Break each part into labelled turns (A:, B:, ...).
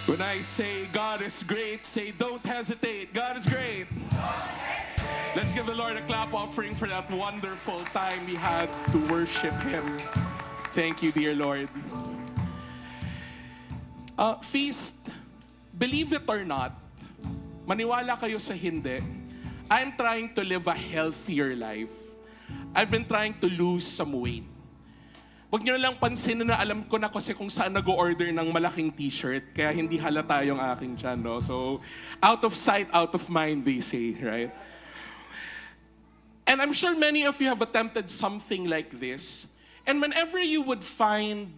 A: When I say God is great, say don't hesitate. God is great. Let's give the Lord a clap offering for that wonderful time we had to worship Him. Thank you, dear Lord. Feast, believe it or not, maniwala kayo sa hindi, I'm trying to live a healthier life. I've been trying to lose some weight. Huwag nyo na lang pansinin na alam ko na kasi kung saan nag-order ng malaking t-shirt, kaya hindi halata yung aking tiyan, no? So, out of sight, out of mind, they say, right? And I'm sure many of you have attempted something like this. And whenever you would find,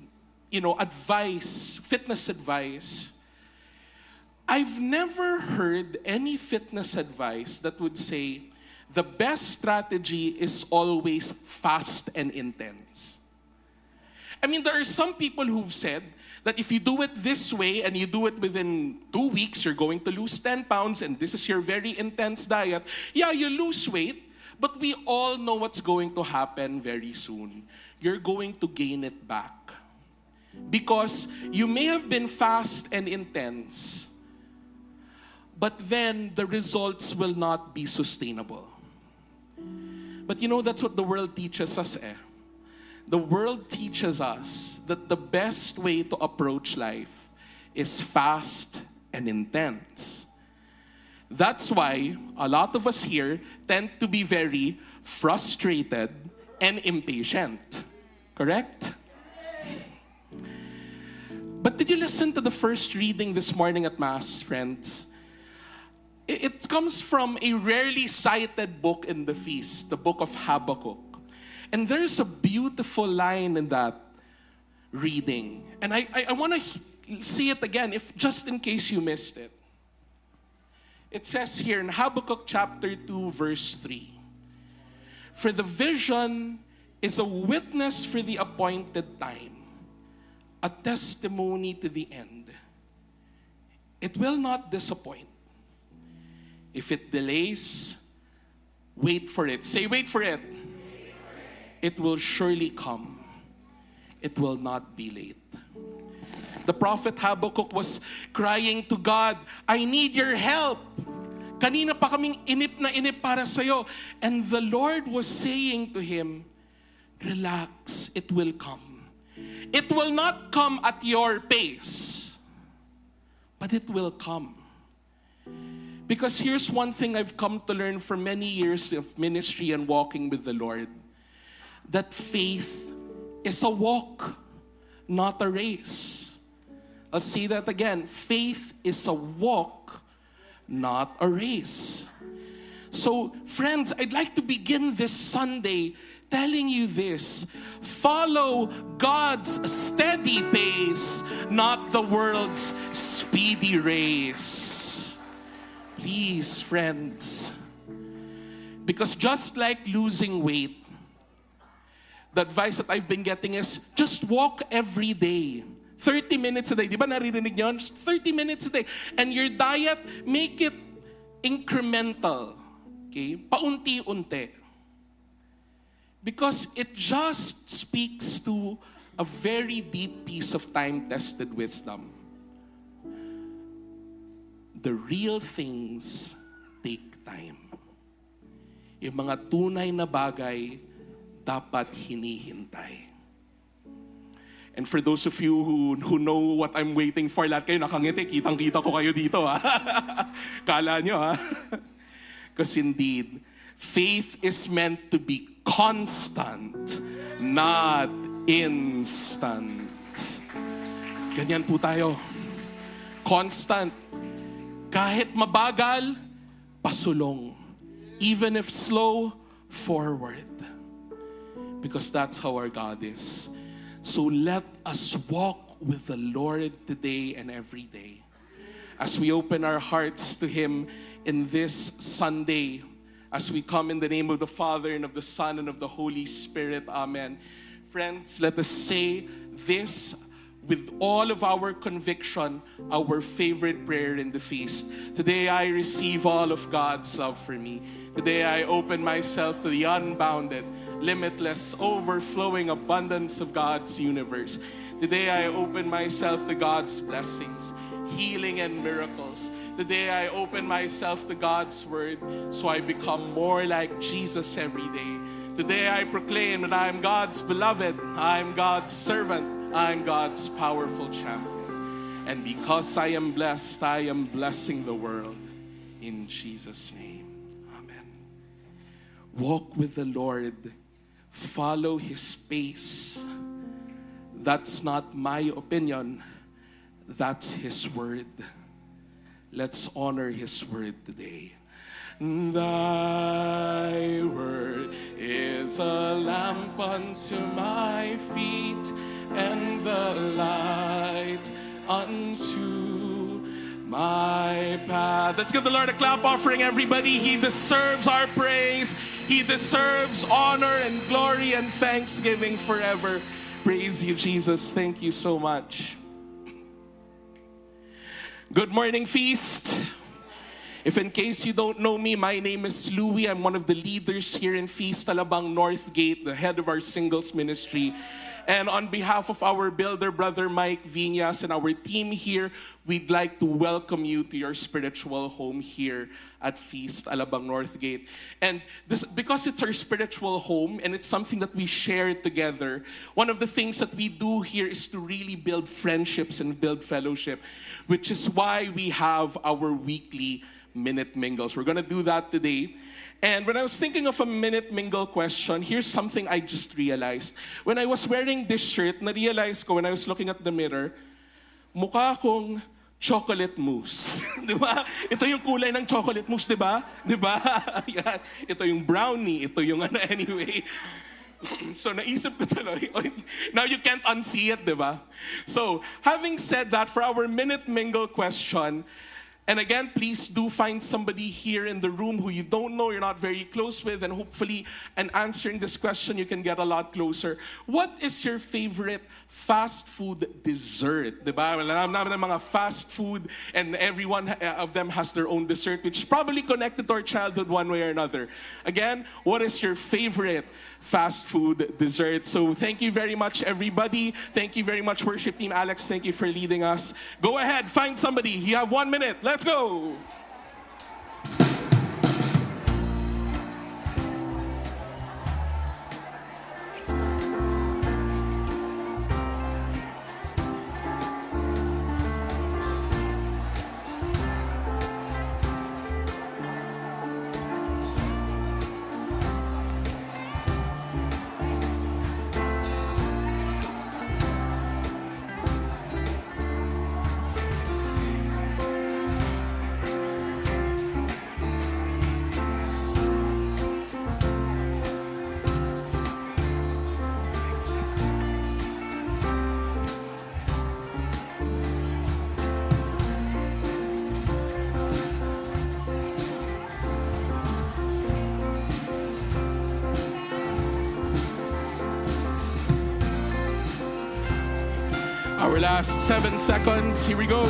A: advice, fitness advice, I've never heard any fitness advice that would say, the best strategy is always fast and intense. I mean, there are some people who've said that if you do it this way and you do it within 2 weeks, you're going to lose 10 pounds and this is your very intense diet. Yeah, you lose weight, but we all know what's going to happen very soon. You're going to gain it back. Because you may have been fast and intense, but then the results will not be sustainable. But that's what the world teaches us. The world teaches us that the best way to approach life is fast and intense. That's why a lot of us here tend to be very frustrated and impatient. Correct? But did you listen to the first reading this morning at Mass, friends? It comes from a rarely cited book in the feast, the book of Habakkuk. And there's a beautiful line in that reading. And I want to see it again, if just in case you missed it. It says here in Habakkuk chapter 2, verse 3. For the vision is a witness for the appointed time, a testimony to the end. It will not disappoint. If it delays, wait for it. Say, wait for it. It will surely come. It will not be late. The prophet Habakkuk was crying to God, I need your help. Kanina pa kaming inip na inip para sa'yo. And the Lord was saying to him, relax, it will come. It will not come at your pace, but it will come. Because here's one thing I've come to learn from many years of ministry and walking with the Lord. That faith is a walk, not a race. I'll say that again. Faith is a walk, not a race. So, friends, I'd like to begin this Sunday telling you this. Follow God's steady pace, not the world's speedy race. Please, friends. Because just like losing weight, the advice that I've been getting is just walk every day. 30 minutes a day. Di ba naririnig nyo? Just 30 minutes a day. And your diet, make it incremental. Okay? Paunti-unti. Because it just speaks to a very deep piece of time-tested wisdom. The real things take time. Yung mga tunay na bagay, dapat hinihintay. And for those of you who know what I'm waiting for, lahat kayo nakangiti, kitang-kita ko kayo dito, ha? Kala nyo, ha? Because indeed, faith is meant to be constant, not instant. Ganyan po tayo. Constant. Kahit mabagal, pasulong. Even if slow, forward. Because that's how our God is. So let us walk with the Lord today and every day. As we open our hearts to Him in this Sunday, as we come in the name of the Father and of the Son and of the Holy Spirit. Amen. Friends, let us say this with all of our conviction, our favorite prayer in the feast. Today I receive all of God's love for me. Today I open myself to the unbounded, limitless, overflowing abundance of God's universe. Today I open myself to God's blessings, healing, and miracles. Today I open myself to God's word so I become more like Jesus every day. Today I proclaim that I am God's beloved, I am God's servant, I am God's powerful champion. And because I am blessing the world. In Jesus' name, amen. Walk with the Lord. Follow His pace. That's not my opinion. That's His word. Let's honor His word today. Thy word is a lamp unto my feet and the light unto my path. Let's give the Lord a clap offering, everybody. He deserves our praise. He deserves honor and glory and thanksgiving forever. Praise you, Jesus. Thank you so much. Good morning, Feast. If in case you don't know me, my name is Louie. I'm one of the leaders here in Feast Alabang Northgate, the head of our singles ministry. And on behalf of our builder, Brother Mike Viñas, and our team here, we'd like to welcome you to your spiritual home here at Feast Alabang Northgate. And this, because it's our spiritual home and it's something that we share together, one of the things that we do here is to really build friendships and build fellowship, which is why we have our weekly Minute Mingles. We're gonna do that today. And when I was thinking of a Minute Mingle question, here's something I just realized. When I was wearing this shirt, na-realize ko when I was looking at the mirror, mukha akong chocolate mousse. Di ba? Ito yung kulay ng chocolate mousse, di ba? Di ba? Yan. Ito yung brownie. Ito yung ano, anyway. So naisip ko tuloy, now you can't unsee it, di ba? So, having said that, for our Minute Mingle question, and again, please do find somebody here in the room who you don't know, you're not very close with, and hopefully, in answering this question, you can get a lot closer. What is your favorite fast food dessert? Diba? Alam namin ng mga fast food, and everyone of them has their own dessert, which is probably connected to our childhood one way or another. Again, what is your favorite fast food dessert? So thank you very much, everybody. Thank you very much, worship team. Alex, thank you for leading us. Go ahead, find somebody. You have 1 minute. Let's go. Our last 7 seconds. Here we go.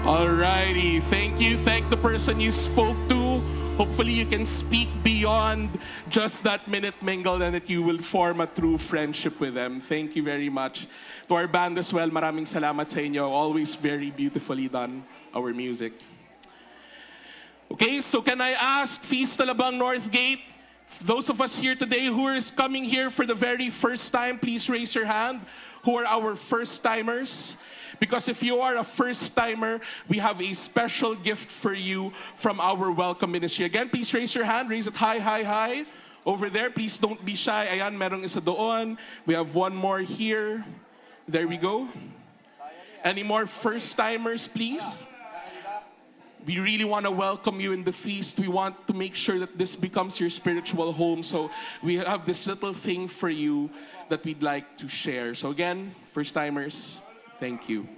A: Alrighty. Thank you. Thank the person you spoke to. Hopefully you can speak beyond just that minute mingle and that you will form a true friendship with them. Thank you very much. To our band as well, maraming salamat sa inyo. Always very beautifully done, our music. Okay, so can I ask Feast Alabang Northgate, those of us here today who are coming here for the very first time, please raise your hand. Who are our first-timers? Because if you are a first-timer, we have a special gift for you from our welcome ministry. Again, please raise your hand. Raise it high, high, high. Over there, please don't be shy. Ayan, merong isa doon. We have one more here. There we go. Any more first-timers, please? We really want to welcome you in the feast. We want to make sure that this becomes your spiritual home. So we have this little thing for you that we'd like to share. So again, first-timers, thank you.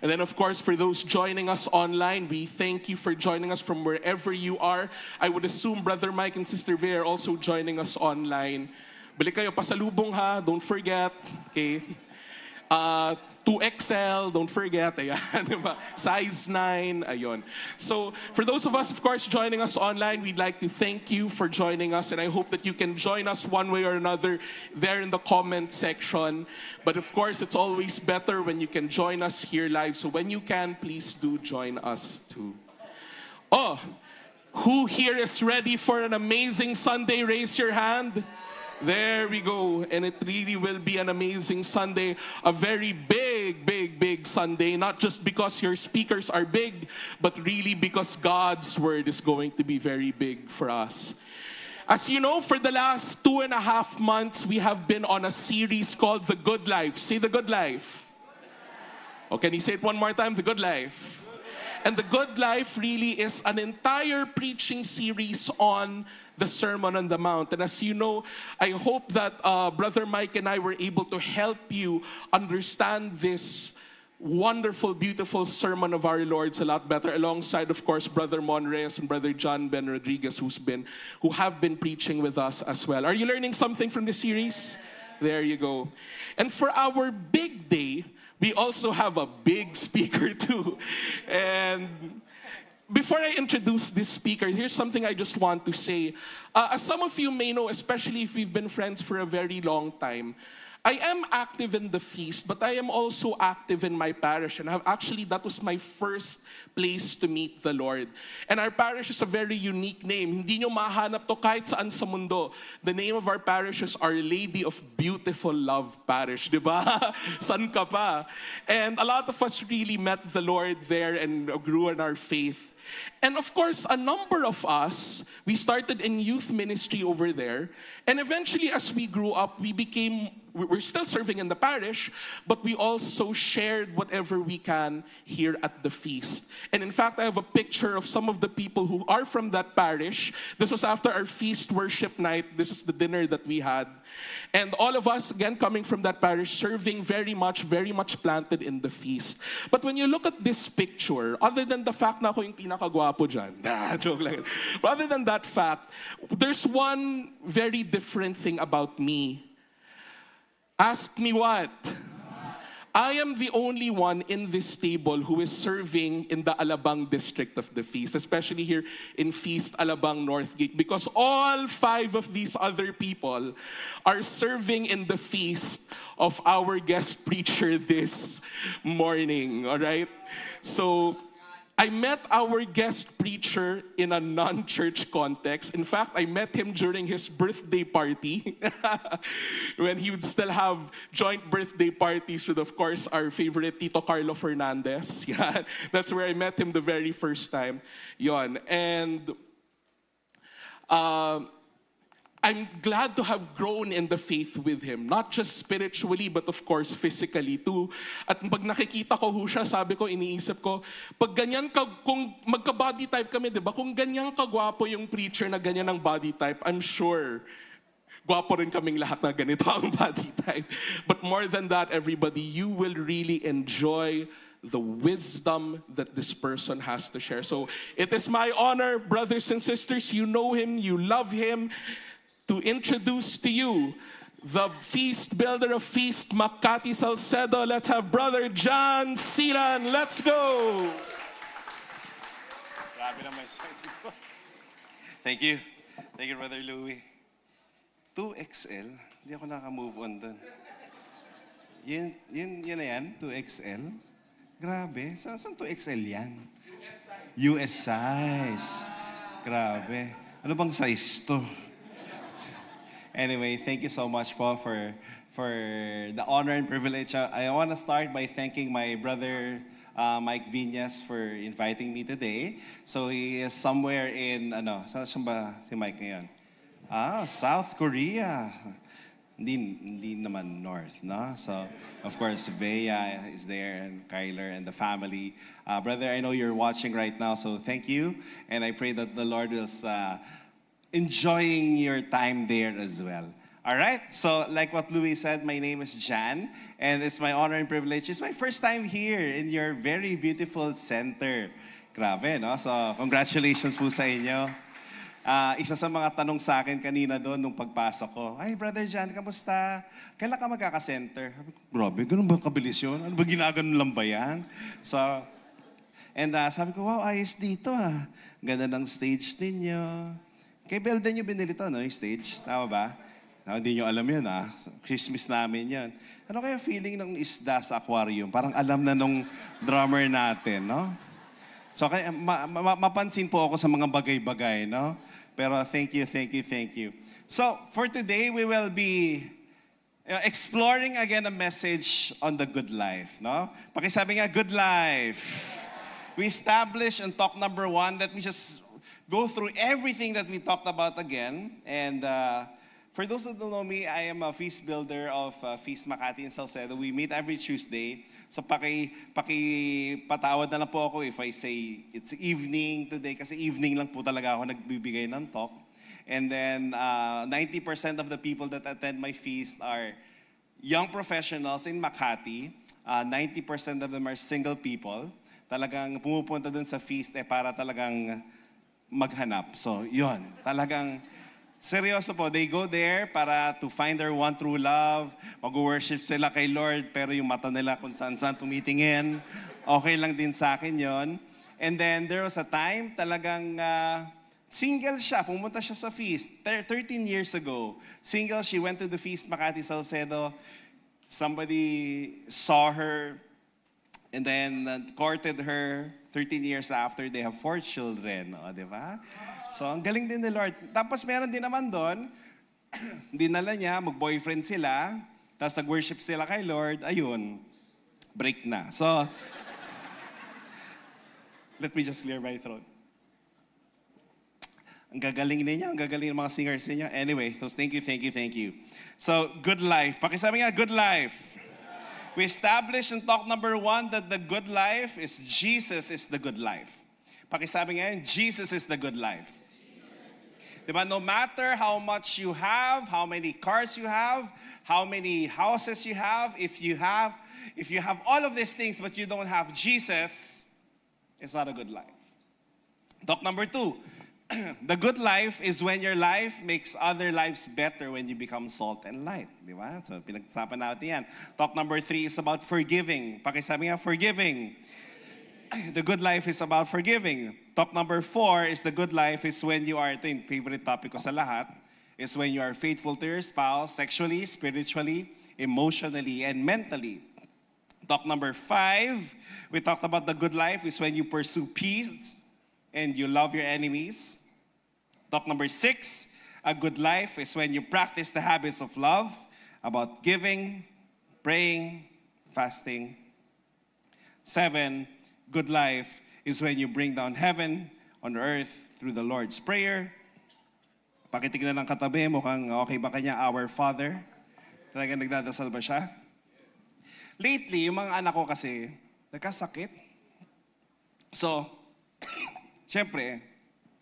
A: And then of course, for those joining us online, we thank you for joining us from wherever you are. I would assume Brother Mike and Sister Vea are also joining us online. Balik kayo, pasalubong ha, don't forget. Okay. 2XL, don't forget, ayan, diba? Size 9, ayun. So, for those of us, of course, joining us online, we'd like to thank you for joining us, and I hope that you can join us one way or another there in the comment section. But of course, it's always better when you can join us here live. So when you can, please do join us too. Oh, who here is ready for an amazing Sunday? Raise your hand. There we go. And it really will be an amazing Sunday. A very big Sunday. Not just because your speakers are big, but really because God's word is going to be very big for us. As you know, for the last 2.5 months, we have been on a series called The Good Life. Say The Good Life. Oh, can you say it one more time? The Good Life. And The Good Life really is an entire preaching series on the Sermon on the Mount. And as you know, I hope that Brother Mike and I were able to help you understand this wonderful, beautiful sermon of our Lord's a lot better, alongside, of course, Brother Monreyes and Brother John Ben Rodriguez, who have been preaching with us as well. Are you learning something from this series? There you go. And for our big day, we also have a big speaker too. And before I introduce this speaker, here's something I just want to say. As some of you may know, especially if we've been friends for a very long time, I am active in the feast, but I am also active in my parish. And that was my first place to meet the Lord. And our parish is a very unique name. Hindi nyo mahanap to kahit saan sa mundo. The name of our parish is Our Lady of Beautiful Love Parish. Diba? San ka pa? And a lot of us really met the Lord there and grew in our faith. And of course, a number of us, we started in youth ministry over there. And eventually, as we grew up, we're still serving in the parish, but we also shared whatever we can here at the feast. And in fact, I have a picture of some of the people who are from that parish. This was after our feast worship night. This is the dinner that we had. And all of us, again, coming from that parish, serving very much planted in the feast. But when you look at this picture, other than the fact na ako yung pinakagwapo dyan, joke lang. But other than that fact, there's one very different thing about me. Ask me what? I am the only one in this table who is serving in the Alabang district of the feast, especially here in Feast Alabang Northgate, because all 5 of these other people are serving in the feast of our guest preacher this morning, all right? So I met our guest preacher in a non-church context. In fact, I met him during his birthday party when he would still have joint birthday parties with, of course, our favorite Tito Carlo Fernandez. Yeah, that's where I met him the very first time. Yon. And I'm glad to have grown in the faith with him. Not just spiritually, but of course, physically too. At pag nakikita ko siya, sabi ko, iniisip ko, pag ganyan ka, kung magka-body type kami, di ba? Kung ganyan kagwapo yung preacher na ganyan ang body type, I'm sure, gwapo rin kaming lahat na ganito ang body type. But more than that, everybody, you will really enjoy the wisdom that this person has to share. So it is my honor, brothers and sisters, you know him, you love him, to introduce to you the feast builder of feast, Makati Salcedo. Let's have Brother John Silan. Let's go.
B: Thank you. Thank you, Brother Louie. 2XL? Hindi ako naka-move on dun. Yun na yan? 2XL? Grabe. Saan 2XL yan? US size. Grabe. Ano bang size to? Anyway, thank you so much po for the honor and privilege. I want to start by thanking my brother Mike Viñas for inviting me today. So he is somewhere in saan ba si Mike ngayon? South Korea. Hindi naman north, no? So of course Vea is there and Kyler and the family. Brother, I know you're watching right now, so thank you, and I pray that the Lord will enjoying your time there as well. All right, so like what Louis said, my name is Jan, and it's my honor and privilege. It's my first time here in your very beautiful center. Grabe, no? So congratulations po sa inyo. Isa sa mga tanong sa akin kanina doon nung pagpasok ko, ay, Brother John, kamusta? Kailan ka magkaka-center? Sabi ko, grabe, ganun ba kabilis yun? Ano ba ginaganon lang ba yan? So, sabi ko, wow, ayos dito ah. Ganda ng stage ninyo. Kay Belden nyo binili to, no, yung stage? Tama ba? Hindi nyo alam yun ah. Christmas namin yun. Ano kaya feeling ng isda sa aquarium? Parang alam na nung drummer natin, no? So, kaya, mapansin po ako sa mga bagay-bagay, no? Pero thank you. So, for today, we will be exploring again a message on the good life, no? Pakisabi nga, good life. We established on talk number 1. Let me just go through everything that we talked about again. And for those who don't know me, I am a feast builder of Feast Makati in Salcedo. We meet every Tuesday. So patawad na lang po ako if I say it's evening today kasi evening lang po talaga ako nagbibigay ng talk. And then 90% of the people that attend my feast are young professionals in Makati. 90% of them are single people. Talagang pumupunta dun sa feast para talagang maghanap. So, yun. Talagang seryoso po. They go there para to find their one true love. Mag-worship sila kay Lord, pero yung mata nila kung saan-saan tumitingin. Okay lang din sa akin yon. And then, there was a time talagang single siya. Pumunta siya sa feast 13 years ago. Single, she went to the feast Makati Salcedo. Somebody saw her and then courted her. 13 years after, they have 4 children. O, di ba? So, ang galing din ni Lord. Tapos meron din naman doon, dinala niya, mag-boyfriend sila, tapos nag-worship sila kay Lord, ayun, break na. So, let me just clear my throat. Ang gagaling niya, ang gagaling ng mga singers niya. Anyway, so thank you. So, good life. Pakisabi nga, good life. We established in talk number 1 that the good life is Jesus is the good life. Pakisabi nga yun, Jesus is the good life. Diba? No matter how much you have, how many cars you have, how many houses you have, if you have all of these things but you don't have Jesus, it's not a good life. Talk number 2. The good life is when your life makes other lives better when you become salt and light. Di ba? So, pinag-usapan natin yan. Talk number 3 is about forgiving. Pakisabi nga, forgiving. The good life is about forgiving. Talk number 4 is the good life is when you are, ito yung favorite topic ko sa lahat, is when you are faithful to your spouse, sexually, spiritually, emotionally, and mentally. Talk number 5, we talked about the good life is when you pursue peace and you love your enemies. Talk number 6, a good life is when you practice the habits of love, about giving, praying, fasting. 7, good life is when you bring down heaven on earth through the Lord's Prayer. Pakitignan ng katabi, mukhang okay ba kanya, Our Father? Talagang nagdadasal ba siya? Lately, yung mga anak ko kasi, nagkasakit. So, siyempre,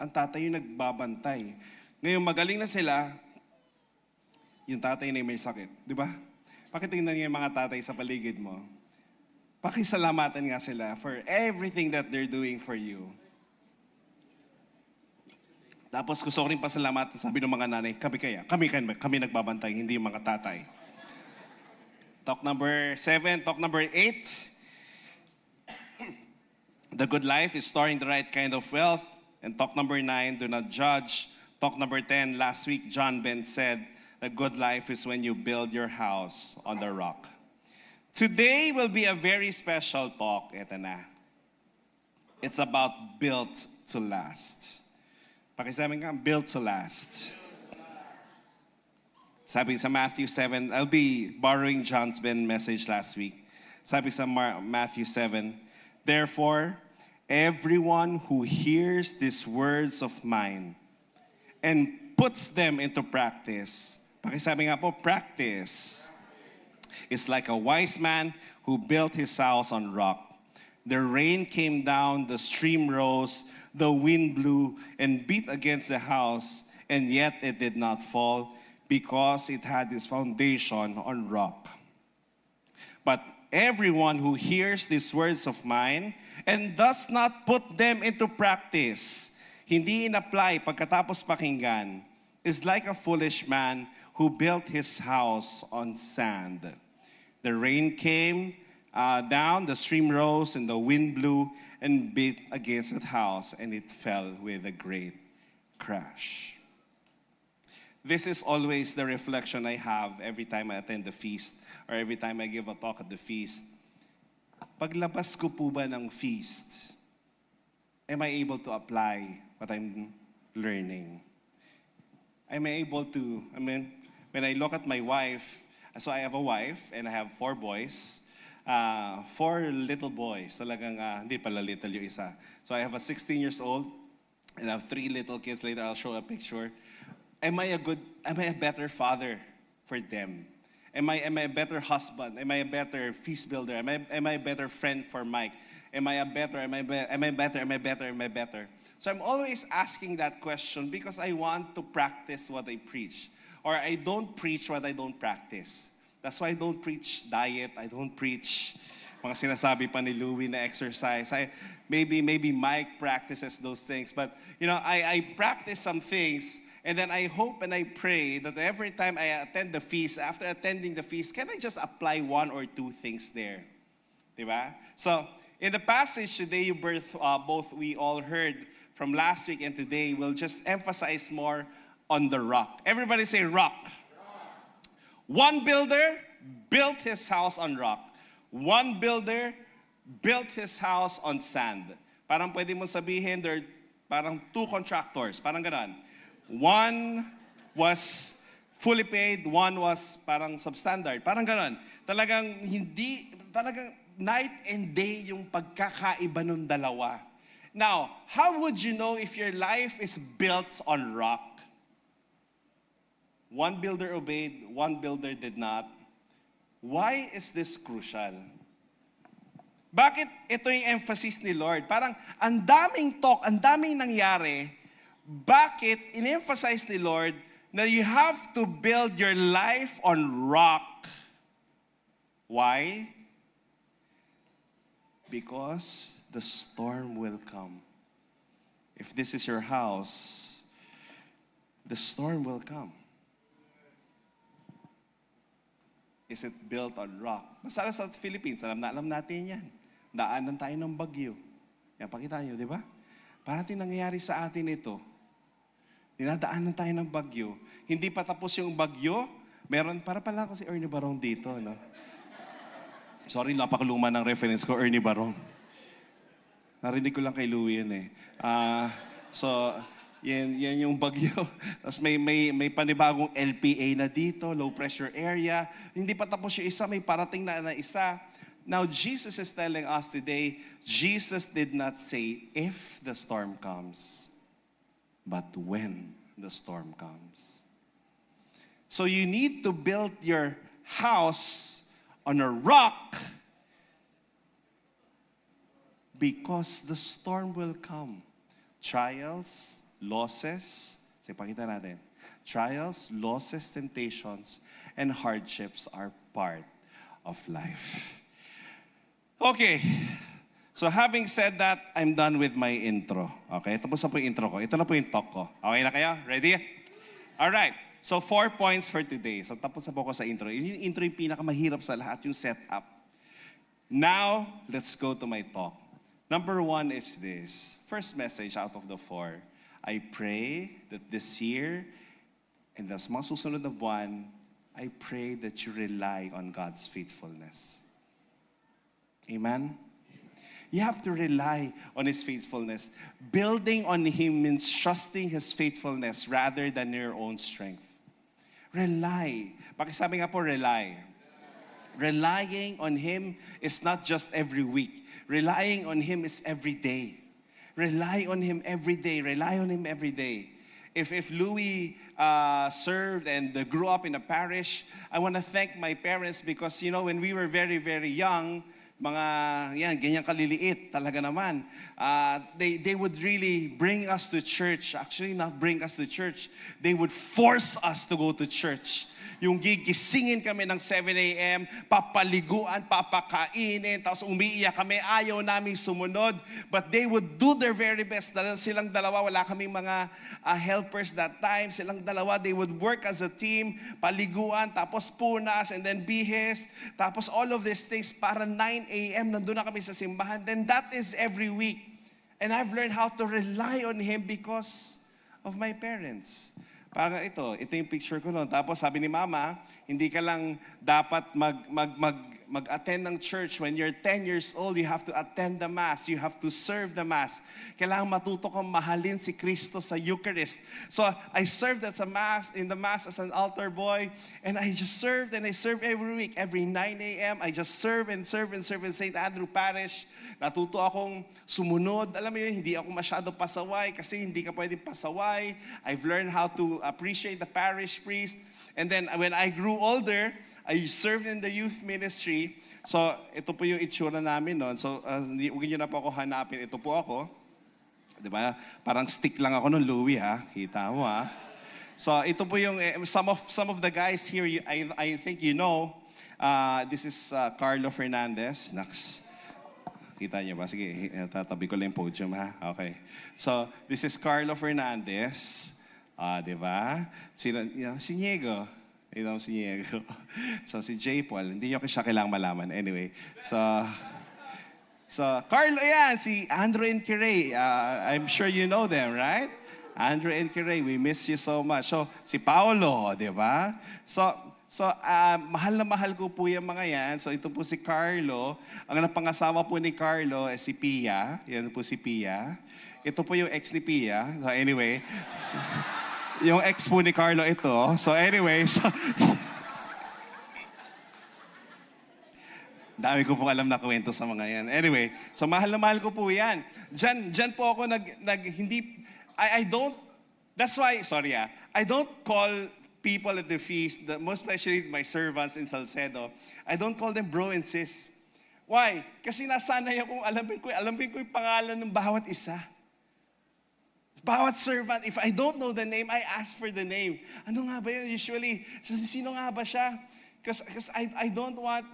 B: ang tatay yung nagbabantay. Ngayon, magaling na sila, yung tatay na may sakit. Di ba? Pakitingnan niyo yung mga tatay sa paligid mo. Pakisalamatan nga sila for everything that they're doing for you. Tapos gusto ko rin pasalamatan, sabi ng mga nanay, kami nagbabantay, hindi yung mga tatay. Talk number 7, talk number 8. The good life is storing the right kind of wealth. And talk number 9, do not judge. Talk number 10, last week John Ben said, the good life is when you build your house on the rock. Today will be a very special talk. Ito na. It's about built to last. Pakisabi nga, built to last. Sabi sa Matthew 7, I'll be borrowing John's Ben message last week. Sabi sa Matthew 7, therefore, everyone who hears these words of mine and puts them into practice, pakisabi nga po, practice, is like a wise man who built his house on rock. The rain came down, the stream rose, the wind blew and beat against the house, and yet it did not fall because it had its foundation on rock. But everyone who hears these words of mine and does not put them into practice, hindi in-apply pagkatapos pakinggan, is like a foolish man who built his house on sand. The rain came down, the stream rose, and the wind blew and beat against that house, and it fell with a great crash. This is always the reflection I have every time I attend the feast or every time I give a talk at the feast. Paglabas ko po ba ng feast, am I able to apply what I'm learning? Am I able to, when I look at my wife, so I have a wife and I have 4 boys, 4 little boys, talagang, hindi pala little yung isa. So I have a 16 years old and I have 3 little kids. Later I'll show a picture. Am I a better father for them? Am I a better husband? Am I a better feast builder? Am I a better friend for Mike? Am I better? So I'm always asking that question because I want to practice what I preach. Or I don't preach what I don't practice. That's why I don't preach diet. I don't preach mga sinasabi pa ni Louie na exercise. Maybe Mike practices those things. But, I practice some things. And then I hope and I pray that every time I attend the feast, after attending the feast, can I just apply 1 or 2 things there? Diba? So, in the passage today, both we all heard from last week and today, we'll just emphasize more on the rock. Everybody say rock. One builder built his house on rock. One builder built his house on sand. Parang pwede mo sabihin, there parang 2 contractors. Parang ganon. One was fully paid, one was parang substandard. Parang ganon. Talagang night and day yung pagkakaiba ng dalawa. Now, how would you know if your life is built on rock? One builder obeyed, one builder did not. Why is this crucial? Bakit ito yung emphasis ni Lord? Parang ang daming talk, ang daming nangyari. Bakit in-emphasize ni Lord na you have to build your life on rock? Why? Because the storm will come. If this is your house, the storm will come. Is it built on rock? Masala sa Philippines, alam natin yan. Daanan tayo ng bagyo. Yan, pakita nyo, di ba? Parang nangyayari sa atin ito. Dinadaanan tayo ng bagyo. Hindi pa tapos yung bagyo, para pala ako si Ernie Barong dito, no? Sorry, napakaluma ng reference ko, Ernie Barong. Narinig ko lang kay Louie yan eh. So, yan yung bagyo. Tapos may panibagong LPA na dito, low pressure area. Hindi pa tapos yung isa, may parating na isa. Now, Jesus is telling us today, Jesus did not say if the storm comes, but when the storm comes. So you need to build your house on a rock because the storm will come. Trials, losses, pakita natin. Trials, losses, temptations, and hardships are part of life. Okay. So having said that, I'm done with my intro. Okay? Tapos na po yung intro ko. Ito na po yung talk ko. Okay na kayo? Ready? Alright. So 4 points for today. So tapos na po ko sa intro. Yung intro yung pinakamahirap sa lahat, yung setup. Now, let's go to my talk. Number 1 is this. First message out of the 4. I pray that this year, and sa mga susunod na buwan, I pray that you rely on God's faithfulness. Amen? You have to rely on His faithfulness. Building on Him means trusting His faithfulness rather than your own strength. Rely. Pakisabi nga po, rely. Relying on Him is not just every week. Relying on Him is every day. Rely on Him every day. Rely on Him every day. If Louie served and grew up in a parish, I want to thank my parents because, when we were very, very young, mga yan, ganyan kaliliit talaga naman. They would really bring us to church. Actually, not bring us to church. They would force us to go to church. Yung gigisingin kami ng 7 a.m., papaliguan, papakainin, tapos umiiyak kami, ayaw namin sumunod. But they would do their very best. Silang dalawa, wala kaming mga helpers that time. Silang dalawa, they would work as a team, paliguan, tapos punas, and then bihis, tapos all of these things para 9 a.m. nandun na kami sa simbahan. Then that is every week. And I've learned how to rely on Him because of my parents. Parang ito yung picture ko noon. Tapos sabi ni Mama, hindi ka lang dapat mag-attend ng church. When you're 10 years old, you have to attend the Mass. You have to serve the Mass. Kailangan matuto kang mahalin si Kristo sa Eucharist. So I served in the Mass as an altar boy. And I just served and I served every week. Every 9 a.m., I just serve in St. Andrew Parish. Natuto akong sumunod. Alam mo yun, hindi ako masyado pasaway kasi hindi ka pwedeng pasaway. I've learned how to appreciate the parish priest. And then when I grew older, I served in the youth ministry. So ito po yung itsura namin noon. So huwag niyo na po ako hanapin. Ito po ako. Diba? Parang stick lang ako noon, Louie ha. Kita mo ha. So ito po yung some of the guys here. I think you know. This is Carlo Fernandez. Next. Kita niyo ba? Sige, tatabi ko lang yung podium ha. Okay. So this is Carlo Fernandez. Di ba? Si Niego. Si Niego. So si J. Paul, hindi nyo siya kailangang malaman. Anyway, so Carlo yan, si Andrew and Kiray. I'm sure you know them, right? Andrew and Kiray, we miss you so much. So si Paolo, di ba? So mahal na mahal ko po yung mga yan. So ito po si Carlo. Ang napangasawa po ni Carlo si Pia. Yan po si Pia. Ito po yung ex ni Pia. So anyway, yung ex po ni Carlo ito. So anyway, dami ko pong alam na kwento sa mga yan. Anyway, so mahal na mahal ko po yan. Diyan po ako I don't, that's why, I don't call people at the feast, most especially my servants in Salcedo, I don't call them bro and sis. Why? Kasi nasanay akong alamin ko yung pangalan ng bawat isa. Bawat servant, if I don't know the name, I ask for the name. Ano nga ba yun? Usually, sino nga ba siya? Because I don't want,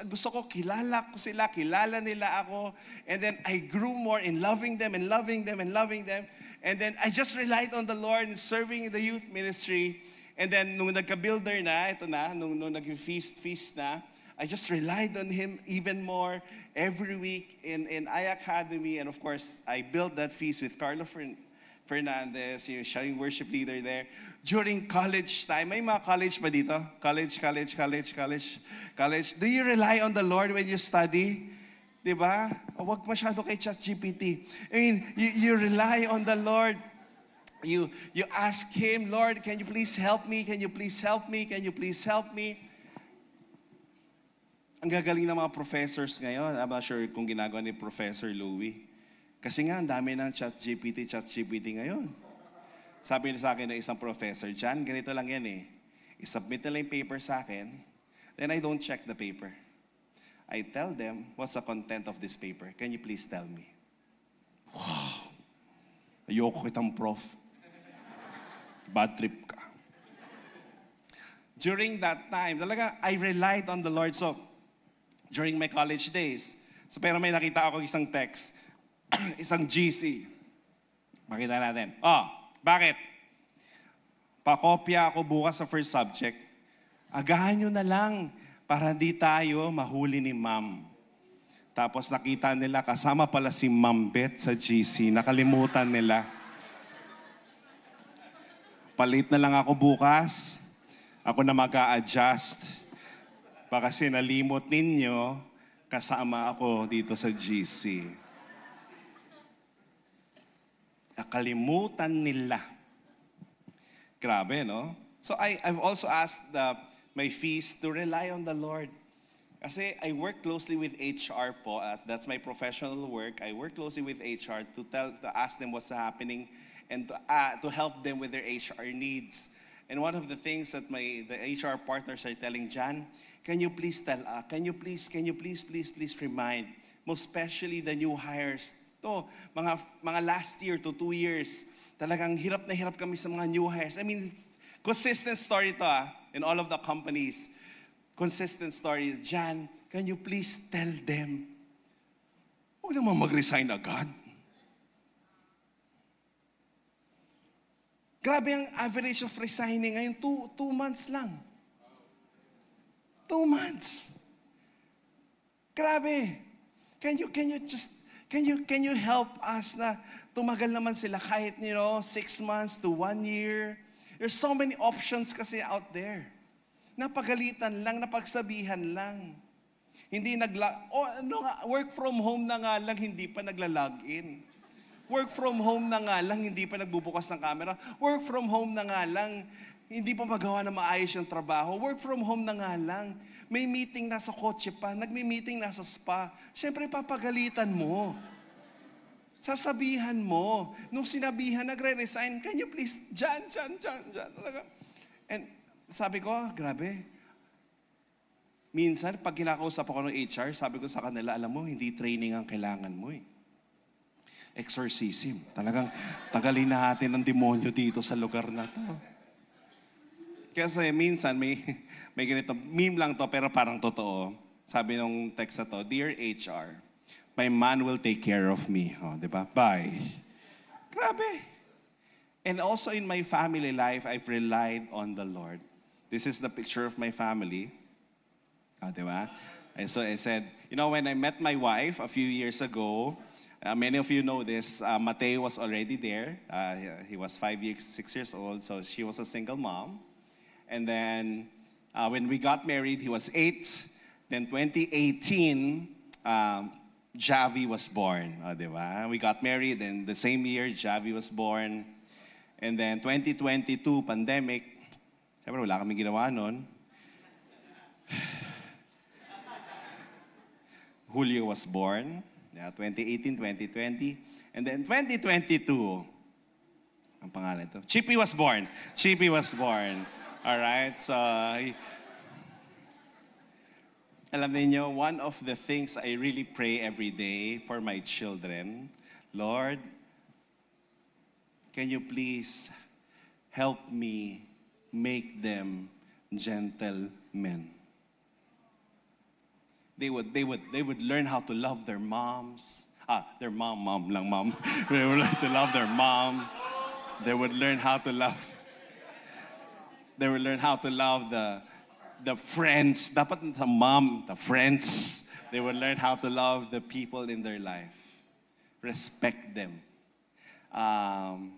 B: gusto ko kilala ko sila, kilala nila ako. And then I grew more in loving them and loving them and loving them. And then I just relied on the Lord in serving in the youth ministry. And then nung nagka-builder na, nung nag-feast na, I just relied on Him even more every week in I Academy. And of course, I built that feast with Carlo Fernandez, siya yung worship leader there. During college time, may mga college ba dito? College. Do you rely on the Lord when you study? Diba? Huwag masyado kay ChatGPT. I mean, you rely on the Lord. You ask Him, Lord, can you please help me? Can you please help me? Can you please help me? Ang gagaling ng mga professors ngayon. I'm not sure kung ginagawa ni Professor Louie. Kasi nga, ang dami ng ChatGPT ngayon. Sabi niya sa akin na isang professor, Jan, ganito lang yan eh. I-submit nila yung paper sa akin, then I don't check the paper. I tell them, what's the content of this paper? Can you please tell me? Wow! Ayoko kitang prof. Bad trip ka. During that time, talaga, I relied on the Lord. So, during my college days, pero may nakita ako isang text, isang GC. Makita natin. Bakit? Pakopya ako bukas sa first subject. Agahan nyo na lang para di tayo mahuli ni ma'am. Tapos nakita nila kasama pala si Ma'am Beth sa GC. Nakalimutan nila. Palit na lang ako bukas. Ako na mag-a-adjust. Kasi nalimot ninyo, kasama ako dito sa GC. Nakalimutan nila. Grabe, no? So I've also asked my feast to rely on the Lord. Kasi I work closely with HR po. That's my professional work. I work closely with HR to ask them what's happening and to help them with their HR needs. And one of the things that the HR partners are telling Jan, can you please please remind, most especially the new hires, to mga last year to 2 years, talagang hirap na hirap kami sa mga new hires. I mean, consistent story to in all of the companies. Consistent story. Jan, can you please tell them, huwag naman mag-resign agad. Grabe ang average of resigning ngayon, 2 months lang. 2 months. Grabe. Can you help us na tumagal naman sila kahit 6 months to 1 year? There's so many options kasi out there. Napagalitan lang, napagsabihan lang. Hindi work from home na nga lang, hindi pa nagla-login. Work from home na nga lang, hindi pa nagbubukas ng camera. Work from home na nga lang, hindi pa magawa na maayos yung trabaho. Work from home na nga lang, may meeting nasa kotse pa, nagmi-meeting nasa spa. Siyempre, papagalitan mo. Sasabihan mo. Nung sinabihan, nagre-resign, can you please, Jan. Talaga. And sabi ko, grabe. Minsan, pag kinakausap ako ng HR, sabi ko sa kanila, alam mo, hindi training ang kailangan mo Exorcism. Talagang tagalin natin ang demonyo dito sa lugar na to. Kasi minsan may ganito, meme lang to pero parang totoo. Sabi nung text na to, Dear HR, my man will take care of me. Di ba? Bye. Grabe. And also in my family life, I've relied on the Lord. This is the picture of my family. Di ba? And so I said, when I met my wife a few years ago, many of you know this, Mateo was already there. He was 6 years old, so she was a single mom. And then when we got married, he was 8. Then 2018, Javi was born. Diba? We got married, and the same year, Javi was born. And then 2022, pandemic. Siyempre, wala kaming ginawa nun. Julio was born. 2018, 2020. And then 2022, ang pangalan to? Chippy was born. All right, so alam niyo, one of the things I really pray every day for my children, Lord, can you please help me make them gentlemen? They would learn how to love their moms. Their mom lang mom. They would learn to love their mom. They would learn how to love. They would learn how to love the friends. Dapat sa mom, the friends. They would learn how to love the people in their life. Respect them.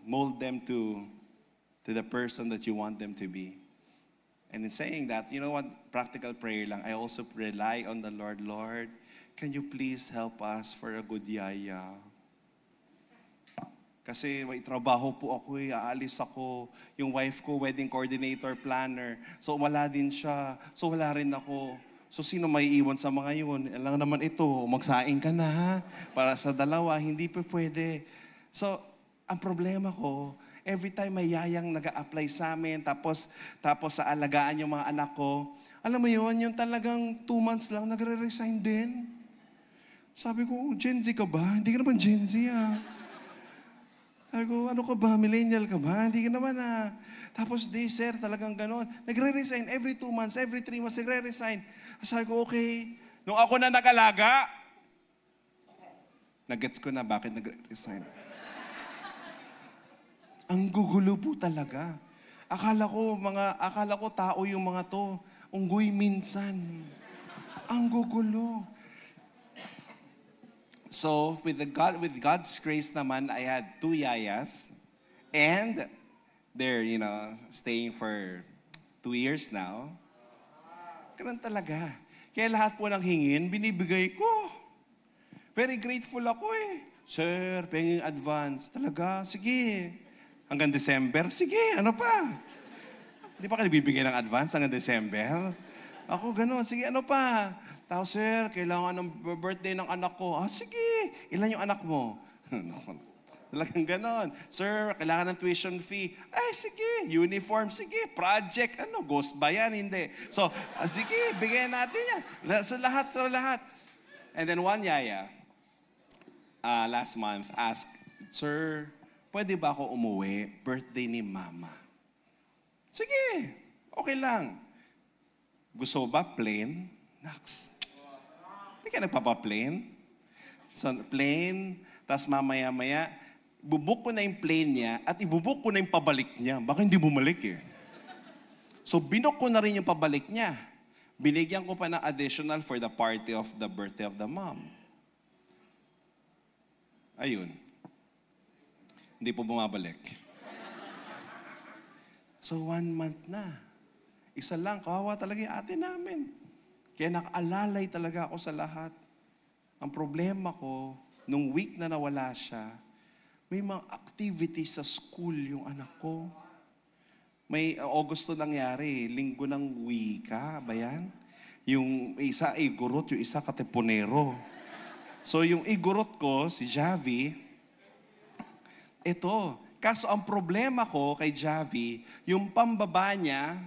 B: Mold them to the person that you want them to be. And in saying that, you know what? Practical prayer lang. I also rely on the Lord. Lord, can you please help us for a good yaya? Kasi may trabaho po ako aalis ako. Yung wife ko, wedding coordinator, planner. So wala din siya. So wala rin ako. So sino may iwan sa mga yun? Alam naman ito, magsaing ka na ha? Para sa dalawa, hindi pa pwede. So, ang problema ko, every time may yayang nag-a-apply sa amin, tapos sa alagaan yung mga anak ko, alam mo yun, yung talagang 2 months lang, nagre-resign din. Sabi ko, Gen Z ka ba? Hindi ka naman Gen Z Sabi ko, ano ka ba? Millennial ka ba? Hindi ka naman Tapos sir, talagang ganon. Nagre-resign every 2 months, every 3 months, nagre-resign. Sabi ko, okay. Nung ako na nag-alaga, nag-gets ko na bakit nagre-resign. Ang gugulo po talaga. Akala ko tao yung mga to. Unggoy minsan. Ang gugulo. So, with God's grace naman, I had 2 yayas. And they're, staying for 2 years now. Ganun talaga. Kaya lahat po ng hingin, binibigay ko. Very grateful ako Sir, penging advance. Talaga? Sige. Hanggang December? Sige, ano pa? Di pa ka nabibigay ng advance hanggang December? Ako gano'n, sige, ano pa? Tapos, sir, kailangan ng birthday ng anak ko. Sige, ilan yung anak mo? Talagang ganon. Sir, kailangan ng tuition fee. Ay, sige. Uniform, sige. Project, ghost ba yan? Hindi. So, sige, bigyan natin yan. Sa lahat. And then one yaya, last month, asked, Sir, pwede ba ako umuwi? Birthday ni Mama. Sige, okay lang. Gusto ba plain? Naks. Hindi ka nagpapa-plain? So, plain, tas mamaya-maya, bubuk ko na yung plain niya at ibubuk ko na yung pabalik niya. Baka hindi bumalik eh. So, binuk ko na rin yung pabalik niya. Binigyan ko pa ng additional for the party of the birthday of the mom. Ayun. Hindi po bumabalik. So, 1 month na. Isa lang, kawawa talaga yung ate namin. Kaya nakaalalay talaga ako sa lahat. Ang problema ko, nung week na nawala siya, may mga activities sa school yung anak ko. May Agosto nangyari, linggo ng wika, ba yan? Yung isa ay gurot, yung isa kateponero. So yung igurot ko, si Javi, ito. Kaso ang problema ko kay Javi, yung pambaba niya,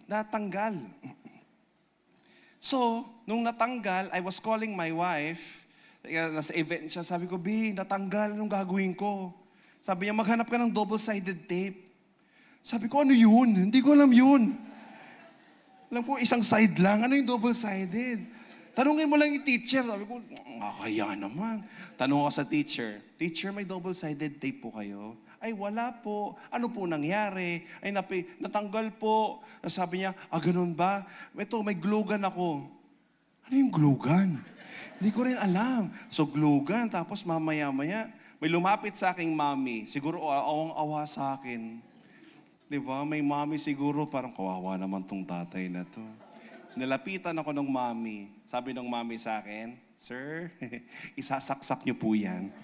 B: natanggal. So, nung natanggal, I was calling my wife. Nasa event siya. Sabi ko, B, natanggal. Anong gagawin ko? Sabi niya, maghanap ka ng double-sided tape. Sabi ko, ano yun? Hindi ko alam yun. Alam ko, isang side lang. Ano yung double-sided? Tanungin mo lang yung teacher. Sabi ko, kaya naman. Tanong ako sa teacher, Teacher, may double-sided tape po kayo? Ay, wala po. Ano po nangyari? Ay, natanggal po. Sabi niya, ganun ba? Ito, may glue gun ako. Ano yung glue gun? Hindi ko rin alam. So, glue gun. Tapos mamaya-maya, may lumapit sa aking mommy. Siguro, awang-awa sa akin. Di ba? May mommy siguro, parang kawawa naman tong tatay na to. Nilapitan ako ng mommy. Sabi ng mommy sa akin, Sir, isasaksak niyo po yan.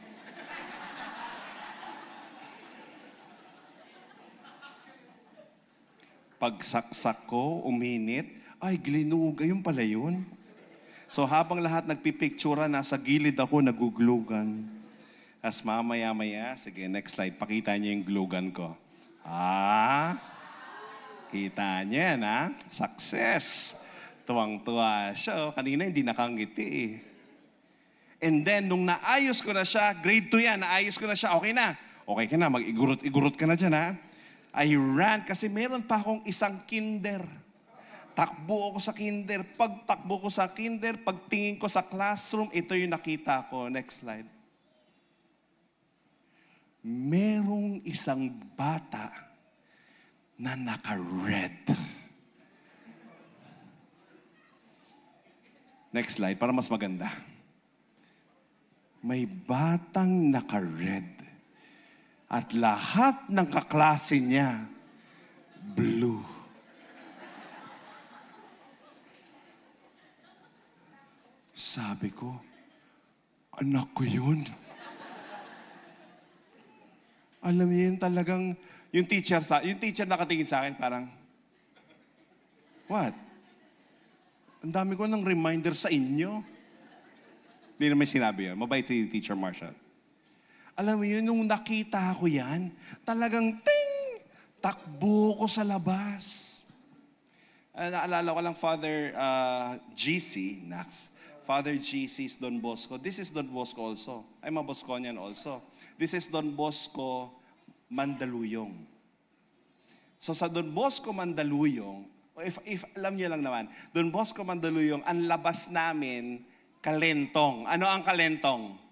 B: Pagsaksak ko, uminit, ay, glinog. Ayun pala yun. So habang lahat nagpipictura, nasa gilid ako, naguglugan. As mamaya-maya, sige, next slide, pakita niyo yung glugan ko. Kita niyo yan, ha? Success. Tuwang-tuwa siya. Kanina hindi nakangiti eh. And then, nung naayos ko na siya, grade 2 yan, naayos ko na siya, okay na. Okay ka na, mag-igurot-igurot ka na dyan, ha? I ran kasi meron pa akong isang kinder. Takbo ako sa kinder. Pagtakbo ko sa kinder, pagtingin ko sa classroom, ito yung nakita ko. Next slide. Merong isang bata na naka-red. Next slide, para mas maganda. May batang naka-red. At lahat ng kaklase niya, blue. Sabi ko, anak ko yun. Alam niyo yun talagang, yung teacher nakatingin sa akin parang, what? Ang dami ko ng reminder sa inyo. Hindi naman sinabi yun. Mabait si Teacher Marshall. Alam mo yun, nung nakita ko yan, talagang ting! Takbo ko sa labas. Naalala ko lang Father GC, Nax. Father GC is Don Bosco. This is Don Bosco also. I'm a Bosconian also. This is Don Bosco Mandaluyong. So sa Don Bosco Mandaluyong, if alam niyo lang naman, Don Bosco Mandaluyong, ang labas namin, Kalentong. Ano ang Kalentong?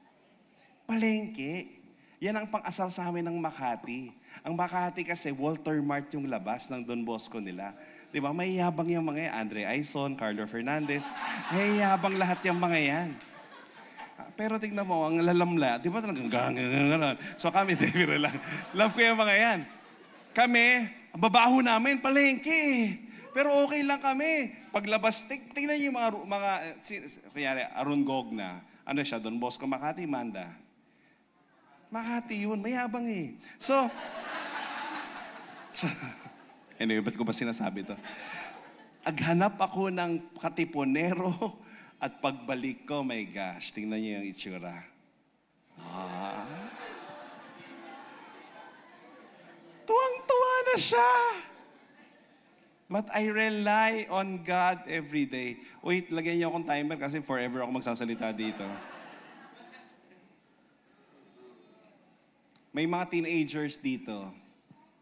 B: Palengke. Yan ang pang-asal sa amin ng Makati. Ang Makati kasi, Walter Mart yung labas ng Don Bosco nila. Di ba? May yabang yung mga yan. Andre Aison, Carlo Fernandez. May yabang lahat yung mga yan. Pero tignan mo, ang lalamla. Di ba talagang gano'n? So kami, pero lang. Love ko yung mga yan. Kami, ang babaho namin, palengke. Pero okay lang kami. Paglabas, tingnan niyo yung kunyari, Arun Gogna. Ano siya, Don Bosco, Makati, Manda. Makati yun, mayabang eh. So anyway, ba't ko ba sinasabi to? Aghanap ako ng katiponero at pagbalik ko, my gosh, tingnan niyo yung itsura. na siya. But I rely on God every day. Wait, lagyan niyo akong timer kasi forever ako magsasalita dito. May mga teenagers dito.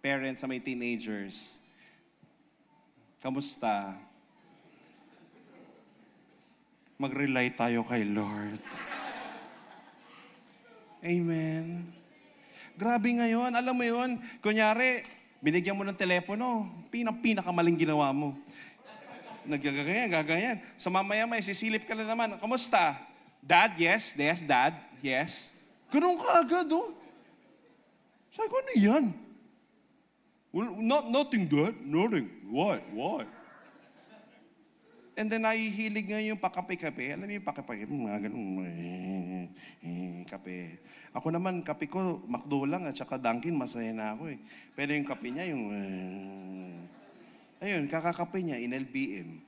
B: Parents na may teenagers. Kamusta? Mag-rely tayo kay Lord. Amen. Grabe ngayon. Alam mo yun, kunyari, binigyan mo ng telepono, pinakamaling ginawa mo. Gagayan. So mamaya may sisilip ka na naman. Kamusta? Dad, yes. Yes, Dad. Yes. Ganun ka agad, oh. Sabi ko, ano yan? Well, nothing, Dad. Nothing. What? And then nahihilig nga yung pakape-kape. Alam mo yung pakape-kape, mga ganun, kape. Ako naman, kape ko, McDo lang at saka Dunkin, masaya na ako eh. Pero yung kape niya, yung... ayun, kakakape niya, in LBM.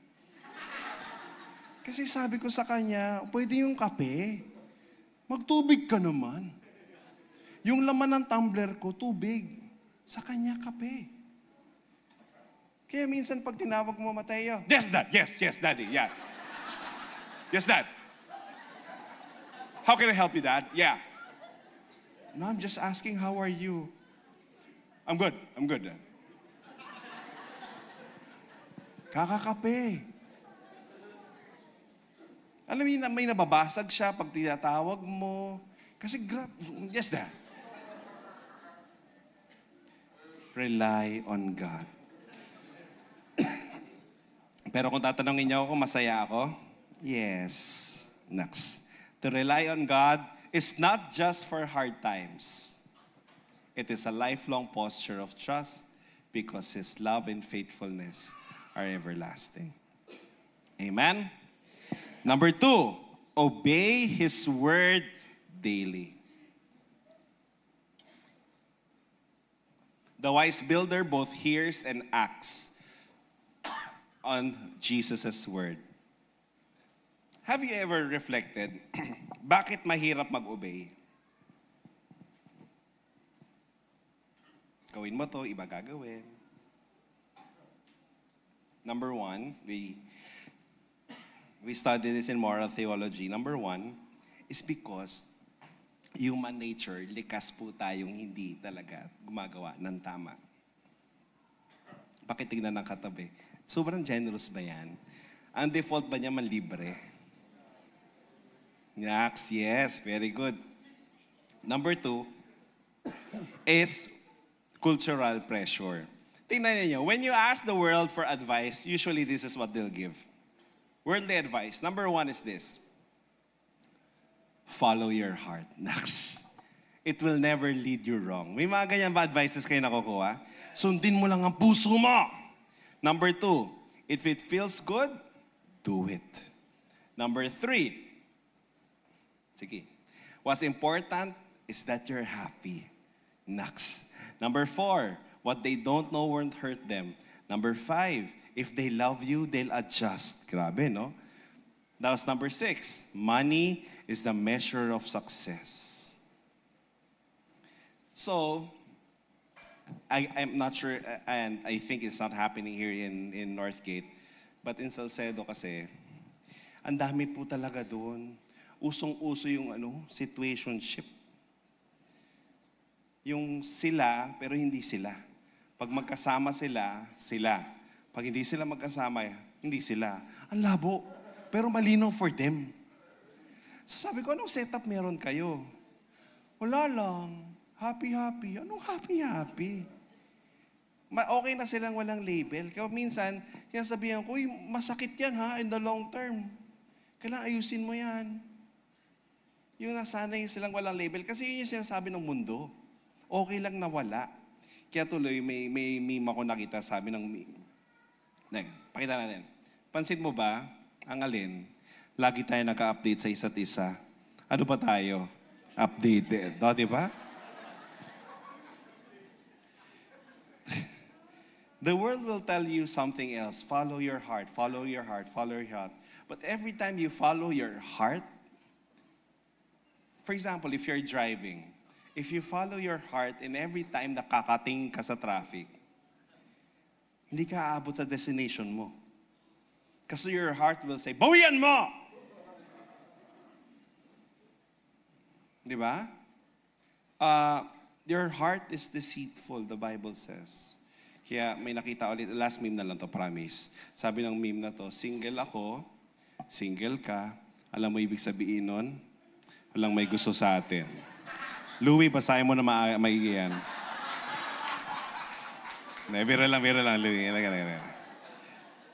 B: Kasi sabi ko sa kanya, pwede yung kape. Magtubig ka naman. Yung laman ng tumbler ko, tubig. Sa kanya, kape. Kaya minsan pag tinawag mo, Mateo, yes, Dad. Yes, Daddy. Yeah. Yes, Dad. How can I help you, Dad? Yeah. No, I'm just asking, how are you? I'm good, Dad. Kakakape. Alam mo, may nababasag siya pag tinatawag mo. Kasi yes, Dad. Rely on God. Pero kung tatanungin niyo ako, masaya ako? Yes. Next. To rely on God is not just for hard times. It is a lifelong posture of trust because His love and faithfulness are everlasting. Amen? Number 2, obey His word daily. The wise builder both hears and acts on Jesus' word. Have you ever reflected, bakit mahirap mag-obey? Gawin mo to, iba gagawin. Number 1, we studied this in moral theology. Number 1 is because human nature, likas po tayong hindi talaga gumagawa ng tama. Pakitignan ng katabi. Sobrang generous ba yan? Ang default ba niya manlibre? Yes, very good. Number 2 is cultural pressure. Tingnan niyo, when you ask the world for advice, usually this is what they'll give. Worldly advice. Number 1 is this. Follow your heart. Next. It will never lead you wrong. May mga ganyan ba advices kayo nakukuha? Sundin mo lang ang puso mo. Number 2, if it feels good, do it. Number 3, sige. What's important is that you're happy. Next. Number 4, what they don't know won't hurt them. Number 5, if they love you, they'll adjust. Grabe, no? That was number 6. Money is the measure of success. So, I'm not sure, and I think it's not happening here in Northgate, but in Salcedo kasi, ang dami po talaga doon. Usong-uso yung situationship. Yung sila, pero hindi sila. Pag magkasama sila, sila. Pag hindi sila magkasama, hindi sila. Ang labo, pero malinaw for them. So sabi ko, anong setup meron kayo? Wala lang. Happy-happy. Anong happy-happy? Okay na silang walang label. Kaya minsan, sinasabihan ko, masakit yan ha, in the long term. Kailangan ayusin mo yan. Yung nasanay silang walang label. Kasi yun yung sinasabi ng mundo. Okay lang na wala. Kaya tuloy, may meme ako nakita, sabi ng meme. Pakita natin. Pansin mo ba, ang alin, lagi tayo naka-update sa isa't isa. Ano ba tayo? Updated. Di ba? The world will tell you something else. Follow your heart, follow your heart, follow your heart. But every time you follow your heart, for example, if you're driving, if you follow your heart and every time nakakating ka sa traffic, hindi ka aabot sa destination mo. Kasi your heart will say, bawian mo! Di ba? Your heart is deceitful, the Bible says. Kaya may nakita ulit, last meme na lang to, promise. Sabi ng meme na to, single ako, single ka, alam mo ibig sabihin nun? Walang may gusto sa atin. Louie, basahin mo na maigi yan. Biro lang, Louie.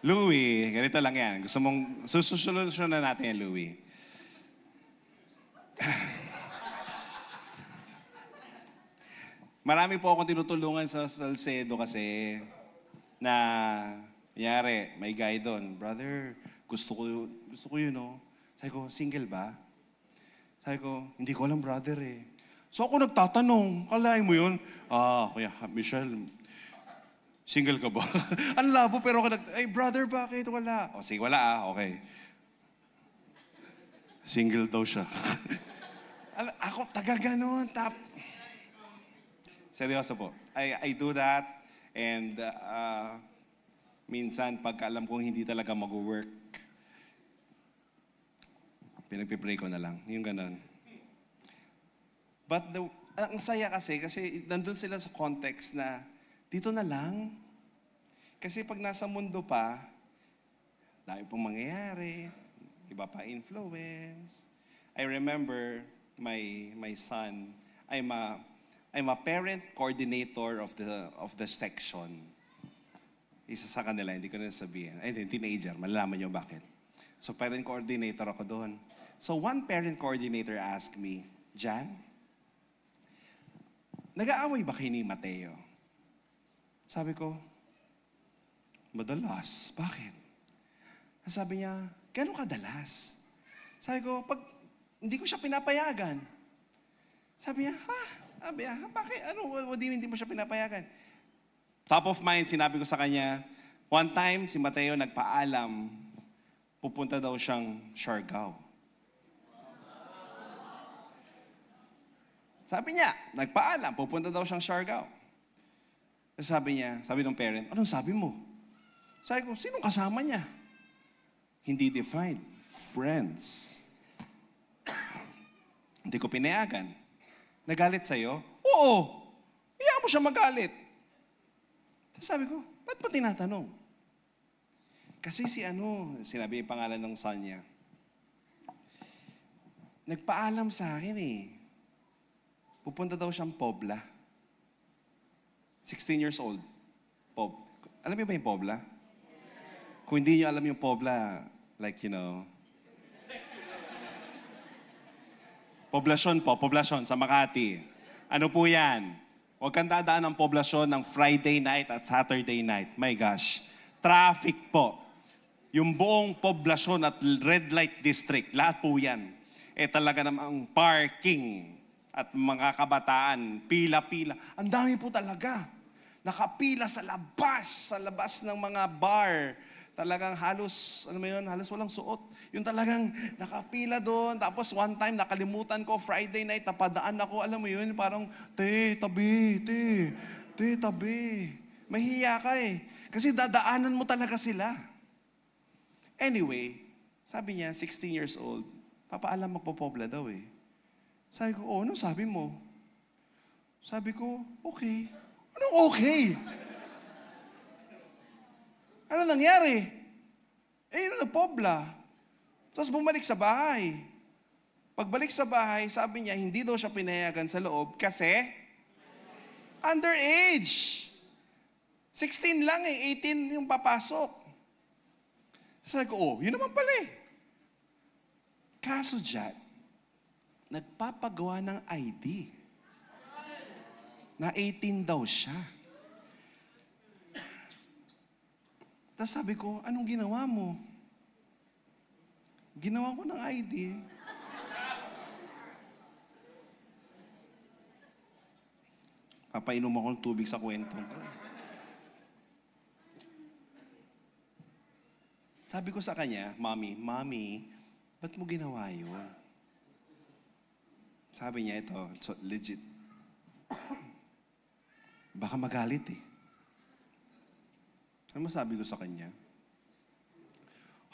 B: Louie, ganito lang yan. Gusto mong, susolusyon na natin yan, Louie. Marami po akong tinutulungan sa Salcedo kasi na, kunyari, may guy doon, brother, gusto ko yun, no? Sabi ko, single ba? Sabi ko, hindi ko alam, brother, eh. So ako nagtatanong, kalahin mo yun? Kuya, Michelle, single ka ba? Ang labo, pero ako ay, brother, bakit? Wala. O, sige, wala, okay. Single daw siya. Ako, taga-ganon, seryoso po. I do that and minsan pagka alam kong hindi talaga mag-work, pinagpipray ko na lang. Yung ganon. But ang saya kasi nandun sila sa context na dito na lang. Kasi pag nasa mundo pa, dami pong mangyayari, iba pa influence. I remember my son, I'm a parent coordinator of the section. Isa sa kanila, hindi ko na sabihin. Ay, teenager, malalaman niyo bakit. So, parent coordinator ako doon. So, one parent coordinator asked me, Jan, nag-aaway ba kayo ni Mateo? Sabi ko, madalas. Bakit? Sabi niya, gano'ng kadalas? Sabi ko, pag hindi ko siya pinapayagan. Sabi niya, bakit? Hindi mo siya pinapayagan? Top of mind, sinabi ko sa kanya, one time, si Mateo nagpaalam, pupunta daw siyang Siargao. Sabi niya, nagpaalam, pupunta daw siyang Siargao. Sabi ng parent, anong sabi mo? Sabi ko, sinong kasama niya? Hindi defined. Friends. Hindi ko pinayagan. Nagalit sa'yo? Oo. Hayaan mo siya magalit. Sabi ko, ba't mo tinatanong? Kasi sinabi yung pangalan ng son niya. Nagpaalam sa akin eh. Pupunta daw siyang Pobla. 16 years old. Alam niyo ba yung Pobla? Kung hindi niyo alam yung Pobla, like, poblasyon sa Makati. Ano po yan? Huwag kang dadaan ng poblasyon ng Friday night at Saturday night. My gosh. Traffic po. Yung buong poblasyon at red light district, lahat po yan. Talaga namang parking at mga kabataan, pila-pila. Ang dami po talaga. Nakapila sa labas ng mga bar. Talagang halos walang suot. Yung talagang nakapila doon. Tapos one time, nakalimutan ko, Friday night, napadaan ako. Alam mo yun, parang, tabi. Mahiya ka eh. Kasi dadaanan mo talaga sila. Anyway, sabi niya, 16 years old, papaalam magpopobla daw eh. Sabi ko, anong sabi mo? Sabi ko, okay. Anong okay? Ano nangyari? Nagpobla. Tapos bumalik sa bahay. Pagbalik sa bahay, sabi niya, hindi daw siya pinayagan sa loob kasi underage. 16 lang 18 yung papasok. Sabi ko, yun naman pala eh. Kaso dyan, nagpapagawa ng ID. Na 18 daw siya. Tapos sabi ko, anong ginawa mo? Ginawa ko ng ID. Papainom ako ng tubig sa kwento. Sabi ko sa kanya, Mommy, ba't mo ginawa yun? Sabi niya, ito, legit. Baka magalit eh. Ano masabi ko sa kanya?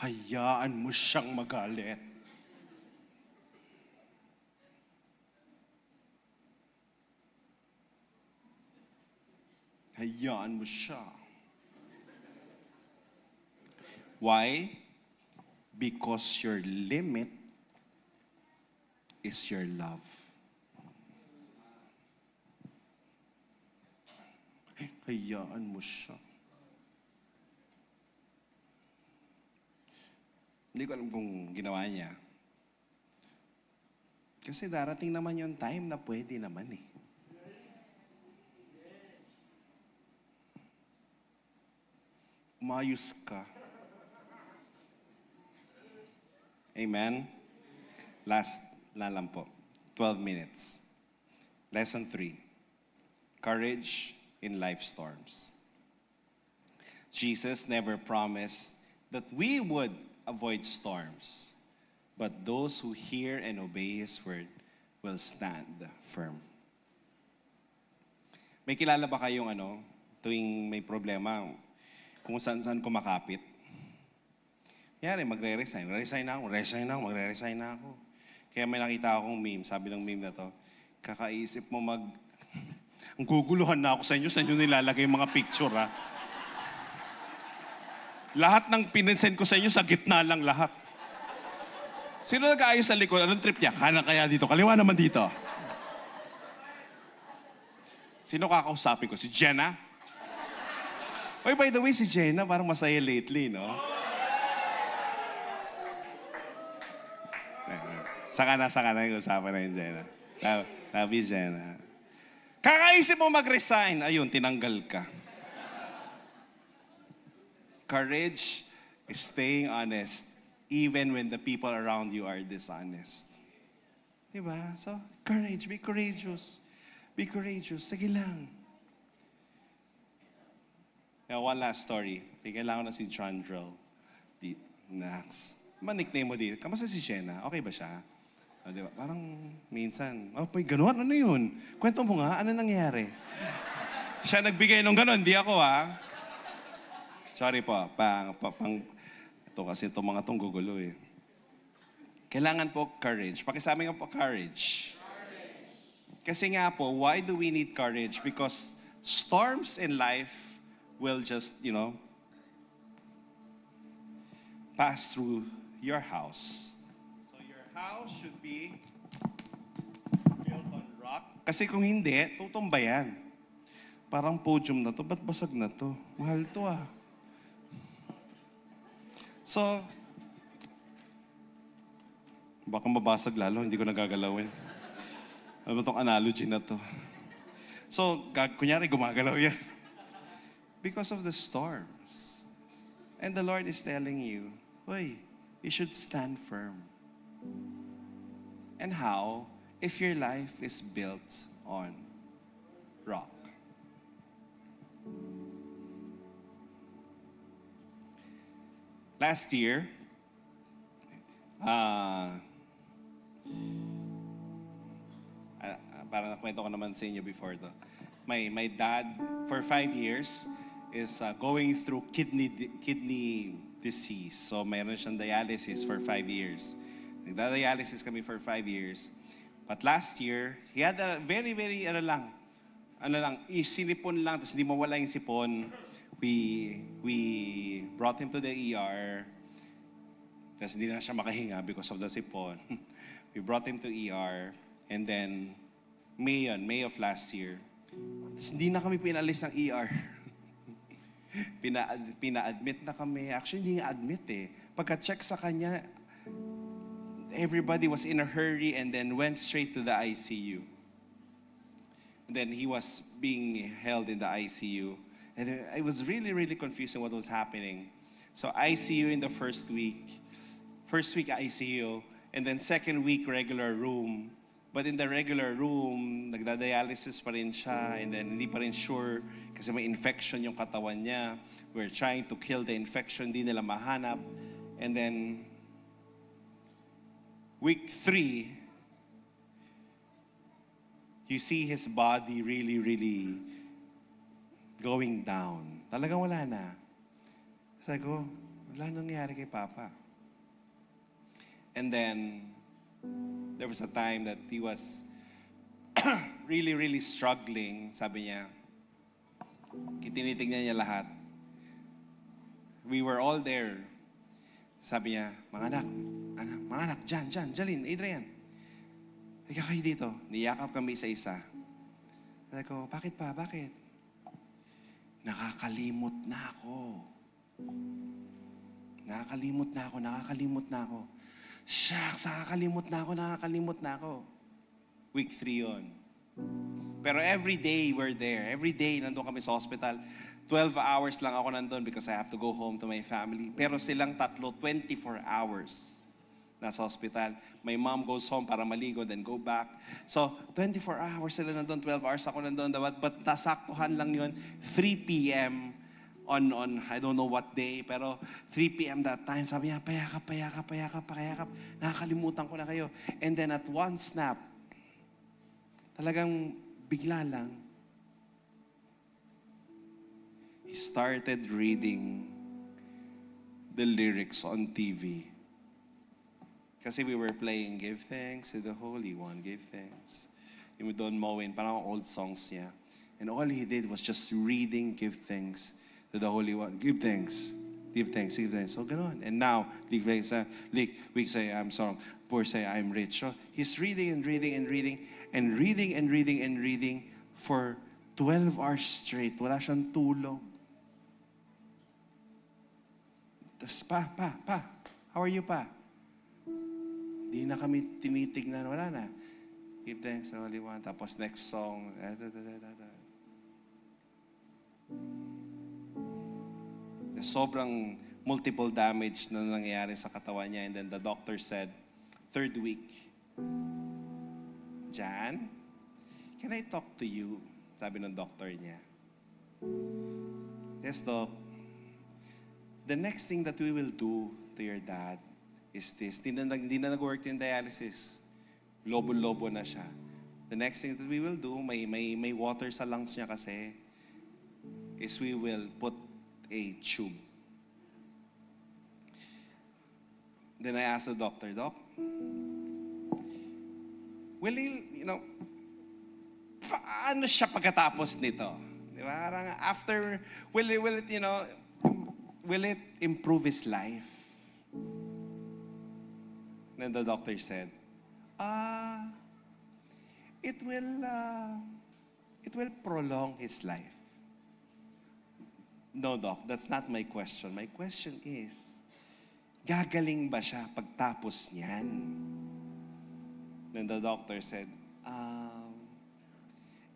B: Hayaan mo siyang magalit. Hayaan mo siya. Why? Because your limit is your love. Hayaan mo siya. Hindi ko alam kung ginawa niya. Kasi darating naman yung time na pwede naman eh. Umayos ka. Amen? Last na lang po. 12 minutes. Lesson 3. Courage in life storms. Jesus never promised that we would avoid storms, but those who hear and obey His word will stand firm. May kilala ba kayong tuwing may problema, kung saan-saan kumakapit? Yari, magre-resign. Magre-resign na ako. Kaya may nakita akong meme, sabi ng meme na to, kakaisip mo ang guguluhan na ako sa inyo nilalagay yung mga picture ha. Lahat ng pinensend ko sa inyo, sa gitna lang lahat. Sino nag-aayos sa likod? Anong trip niya? Kanan kaya dito? Kaliwa naman dito. Sino kakausapin ko? Si Jenna? Oy, by the way, si Jenna parang masaya lately, no? Saka na yung usapan na yung Jenna. Love you, Jenna. Kakaisip mo mag-resign. Ayun, tinanggal ka. Courage is staying honest even when the people around you are dishonest. Diba? So, courage. Be courageous. Be courageous. Sige lang. Now, one last story. Kailangan na si John Drill. Nax. Nickname mo dito. Kamusta si Jenna? Okay ba siya? Diba? Parang minsan, may ganun? Ano yun? Kwento mo nga, ano nangyari? Siya nagbigay nung ganun, di ako ha. Sorry po, ito kasi itong mga itong gugulo eh. Kailangan po courage. Pakisabi nga po, courage. Kasi nga po, why do we need courage? Because storms in life will just, pass through your house. So your house should be built on rock. Kasi kung hindi, tutumba yan. Parang podium na to, ba't basag na to? Mahal to ah. So, baka mabasag lalo, hindi ko nagagalawin. Ano ba itong analogy na to? So, kunyari gumagalaw yan. Because of the storms. And the Lord is telling you, Hoy, you should stand firm. And how? If your life is built on rock. Last year, parang nakwento ko naman sa inyo before to. My dad, for 5 years, is going through kidney disease. So mayroon siyang dialysis for 5 years. Nagda-dialysis kami for 5 years. But last year, he had a very, sinipon lang, tapos hindi mawala yung sipon. We brought him to the ER. Tapos hindi na siya makahinga because of the sipon. We brought him to ER. And then, May of last year. Tapos hindi na kami pinalis ng ER. Pina-admit na kami. Actually, hindi nga admit eh. Pagka-check sa kanya, everybody was in a hurry and then went straight to the ICU. And then he was being held in the ICU. And it was really, really confusing what was happening. So ICU in the first week ICU, and then second week regular room. But in the regular room, nagda-dialysis pa rin siya, and then hindi pa rin sure kasi may infection yung katawan niya. We're trying to kill the infection, hindi nila mahanap. And then week 3, you see his body really, really going down. Talagang wala na. Sabi ko, wala nangyari kay Papa. And then, there was a time that he was really, really struggling. Sabi niya, tinitignan niya lahat. We were all there. Sabi niya, mga anak, Jalyn, Adrian. Halika kayo dito. Niyakap kami isa-isa. Sabi ko, bakit pa? Bakit? Nakakalimot na ako. Shucks, nakakalimot na ako. Week 3 yun. Pero every day we're there. Every day nandun kami sa hospital. 12 hours lang ako nandun because I have to go home to my family. Pero silang tatlo, 24 hours nasa hospital. My mom goes home para maligo, then go back. So, 24 hours sila nandun, 12 hours ako nandun. But nasaktuhan lang yun, 3 p.m. on I don't know what day, pero 3 p.m. that time, sabi niya, payakap. Nakakalimutan ko na kayo. And then at one snap, talagang bigla lang, he started reading the lyrics on TV. Kasi we were playing, give thanks to the Holy One, give thanks. Yung Don Moen, parang old songs niya. And all he did was just reading, give thanks to the Holy One. Give thanks. So ganun. And now, we say, I'm sorry, poor say, I'm rich. So he's reading for 12 hours straight. Wala siyang tulog. Tapos, pa, how are you, pa? Hindi na kami tinitignan, wala na. Give thanks to the Holy One. Tapos next song. Sobrang multiple damage na nangyayari sa katawan niya. And then the doctor said, 3rd week, Jan, can I talk to you? Sabi ng doctor niya. Yes, doc. The next thing that we will do to your dad is this. Hindi na nag-work yung dialysis. Lobo-lobo na siya. The next thing that we will do, may water sa lungs niya kasi, is we will put a tube. Then I asked the doctor, Doc, will he, paano siya pagkatapos nito? Di ba? Parang after, will it improve his life? Then the doctor said, it will prolong his life. No, Doc, that's not my question. My question is, gagaling ba siya pagtapos niyan? Then the doctor said,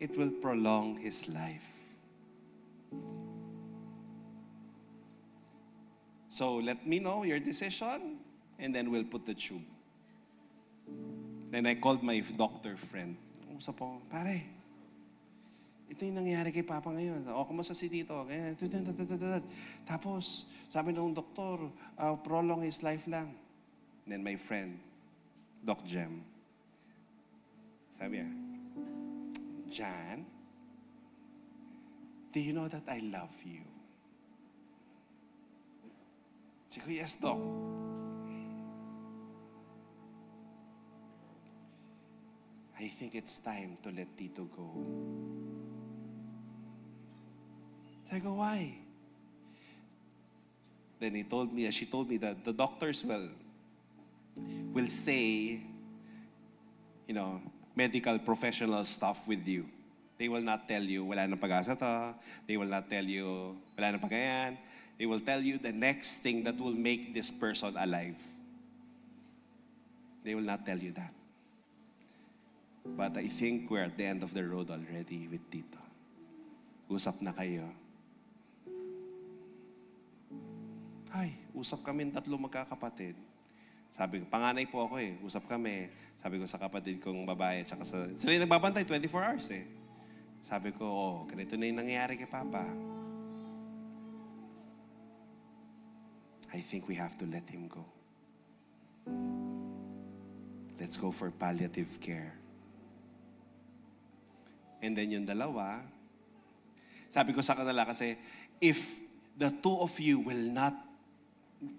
B: it will prolong his life. So let me know your decision, and then we'll put the tube. Then I called my doctor friend. Usap po, pare, ito yung nangyayari kay Papa ngayon. O, kumusta si Tito? Tapos, sabi ng doktor, prolong his life lang. Then my friend, Doc Jem, sabi niya, Jan, do you know that I love you? Sabi ko, yes, Doc. I think it's time to let Tito go. Sabi ko, why? Then she told me that the doctors will say, medical professional stuff with you. They will not tell you, wala nang pag-asa to. They will not tell you, wala nang pagayan. They will tell you the next thing that will make this person alive. They will not tell you that. But I think we're at the end of the road already with Tito. Usap na kayo. Ay, usap kami tatlo magkakapatid. Sabi ko, panganay po ako eh. Usap kami. Sabi ko sa kapatid kong babae, tsaka sila yung nagbabantay 24 hours eh. Sabi ko, ganito na yung nangyayari kay Papa. I think we have to let him go. Let's go for palliative care. And then yung dalawa, sabi ko sa kanila kasi, if the two of you will not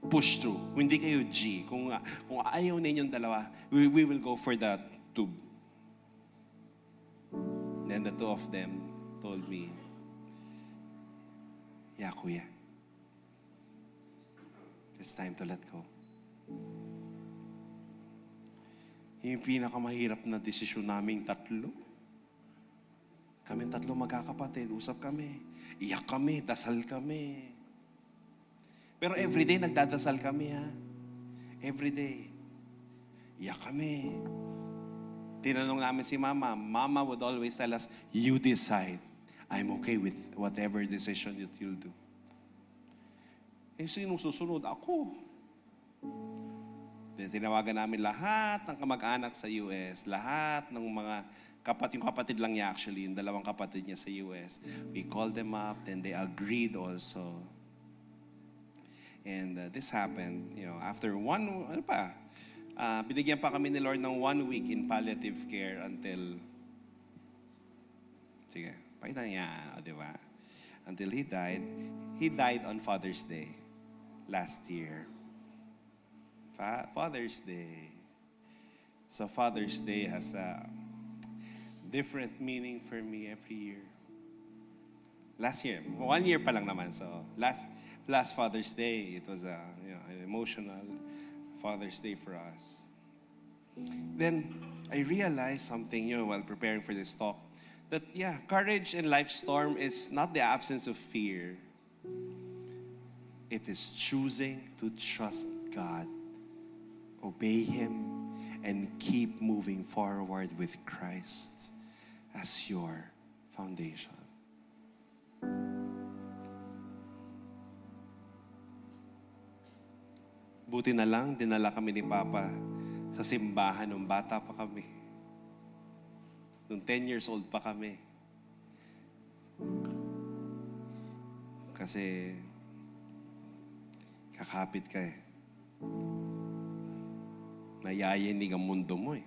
B: push through. Kung hindi kayo G, kung ayaw ninyong dalawa, we will go for the tube. Then the two of them told me, yeah, kuya. It's time to let go. Yung pinakamahirap na desisyon naming tatlo. Kaming tatlo magkakapatid, usap kami. Iyak kami, dasal kami. Pero everyday nagdadasal kami ha. Everyday. Iyak kami. Tinanong namin si Mama. Mama would always tell us, you decide. I'm okay with whatever decision that you'll do. Eh, sinong susunod? Ako. Tinawagan namin lahat ng kamag-anak sa US, lahat ng mga yung kapatid lang niya actually, yung dalawang kapatid niya sa US. We called them up, then they agreed also. And this happened, after binigyan pa kami ni Lord ng 1 week in palliative care until, sige, pakita niya, di ba? Until he died. He died on Father's Day last year. Father's Day. So Father's Day has a different meaning for me every year. Last year, 1 year pa lang naman. So last Father's Day, it was an emotional Father's Day for us. Then I realized something, while preparing for this talk, that courage in life's storm is not the absence of fear. It is choosing to trust God, obey Him, and keep moving forward with Christ as your foundation. Buti na lang, dinala kami ni Papa sa simbahan nung bata pa kami. Nung 10 years old pa kami. Kasi kakapit ka eh. Nayayanig ang mundo mo eh.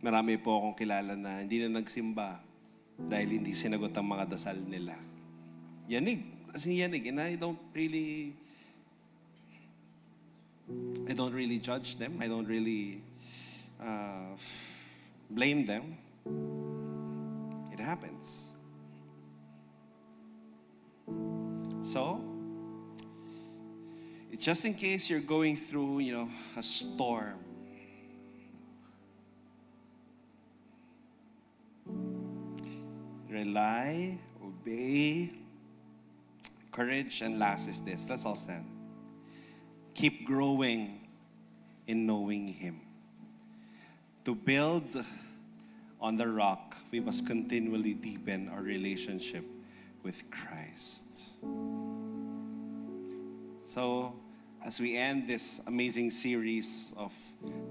B: Marami po akong kilala na hindi na nagsimba dahil hindi sinagot ang mga dasal nila. Yanig. As in yanig. And I don't really judge them. I don't really blame them. It happens. So, just in case you're going through, a storm, rely, obey, courage, and last is this. Let's all stand. Keep growing in knowing Him. To build on the rock, we must continually deepen our relationship with Christ. So, as we end this amazing series of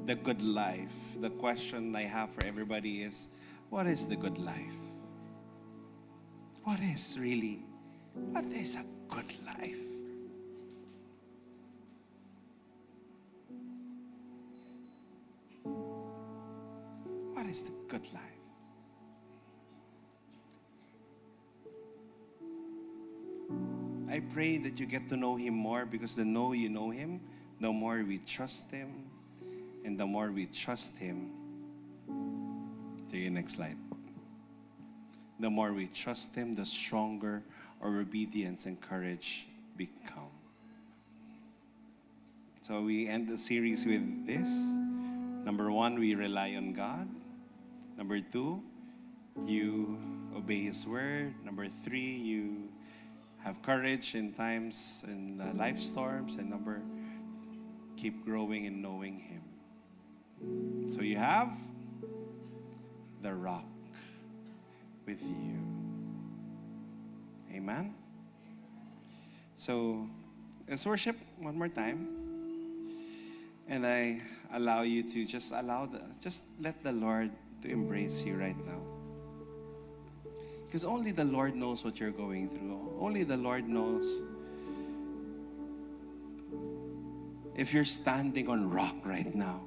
B: the good life, the question I have for everybody is, what is the good life? What is a good life? What is the good life? I pray that you get to know Him more, because the more you know Him, the more we trust Him. And the more we trust Him, to your next slide. The more we trust Him, the stronger our obedience and courage become. So we end the series with this. Number 1, we rely on God. Number 2, you obey His word. Number 3, you have courage in times and life storms. And keep growing in knowing Him. So you have the rock with you. Amen? So let's worship one more time. And I allow you to just let the Lord to embrace you right now. Because only the Lord knows what you're going through. Only the Lord knows if you're standing on rock right now.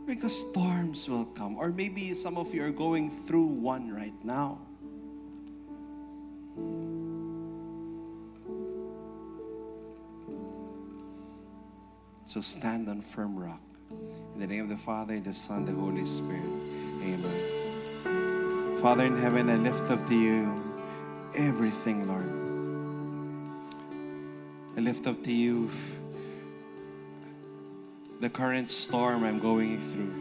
B: Because storms will come. Or maybe some of you are going through one right now. So stand on firm rock. In the name of the Father, the Son, the Holy Spirit. Amen. Father in heaven, I lift up to you everything, Lord. I lift up to you the current storm I'm going through.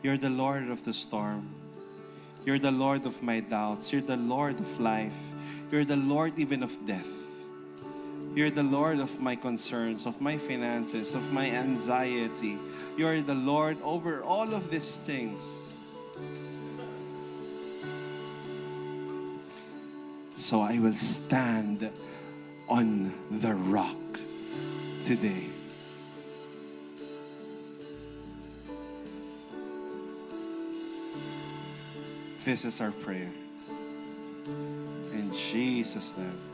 B: You're the Lord of the storm. You're the Lord of my doubts. You're the Lord of life. You're the Lord even of death. You're the Lord of my concerns, of my finances, of my anxiety. You're the Lord over all of these things. So I will stand on the rock today. This is our prayer. In Jesus' name.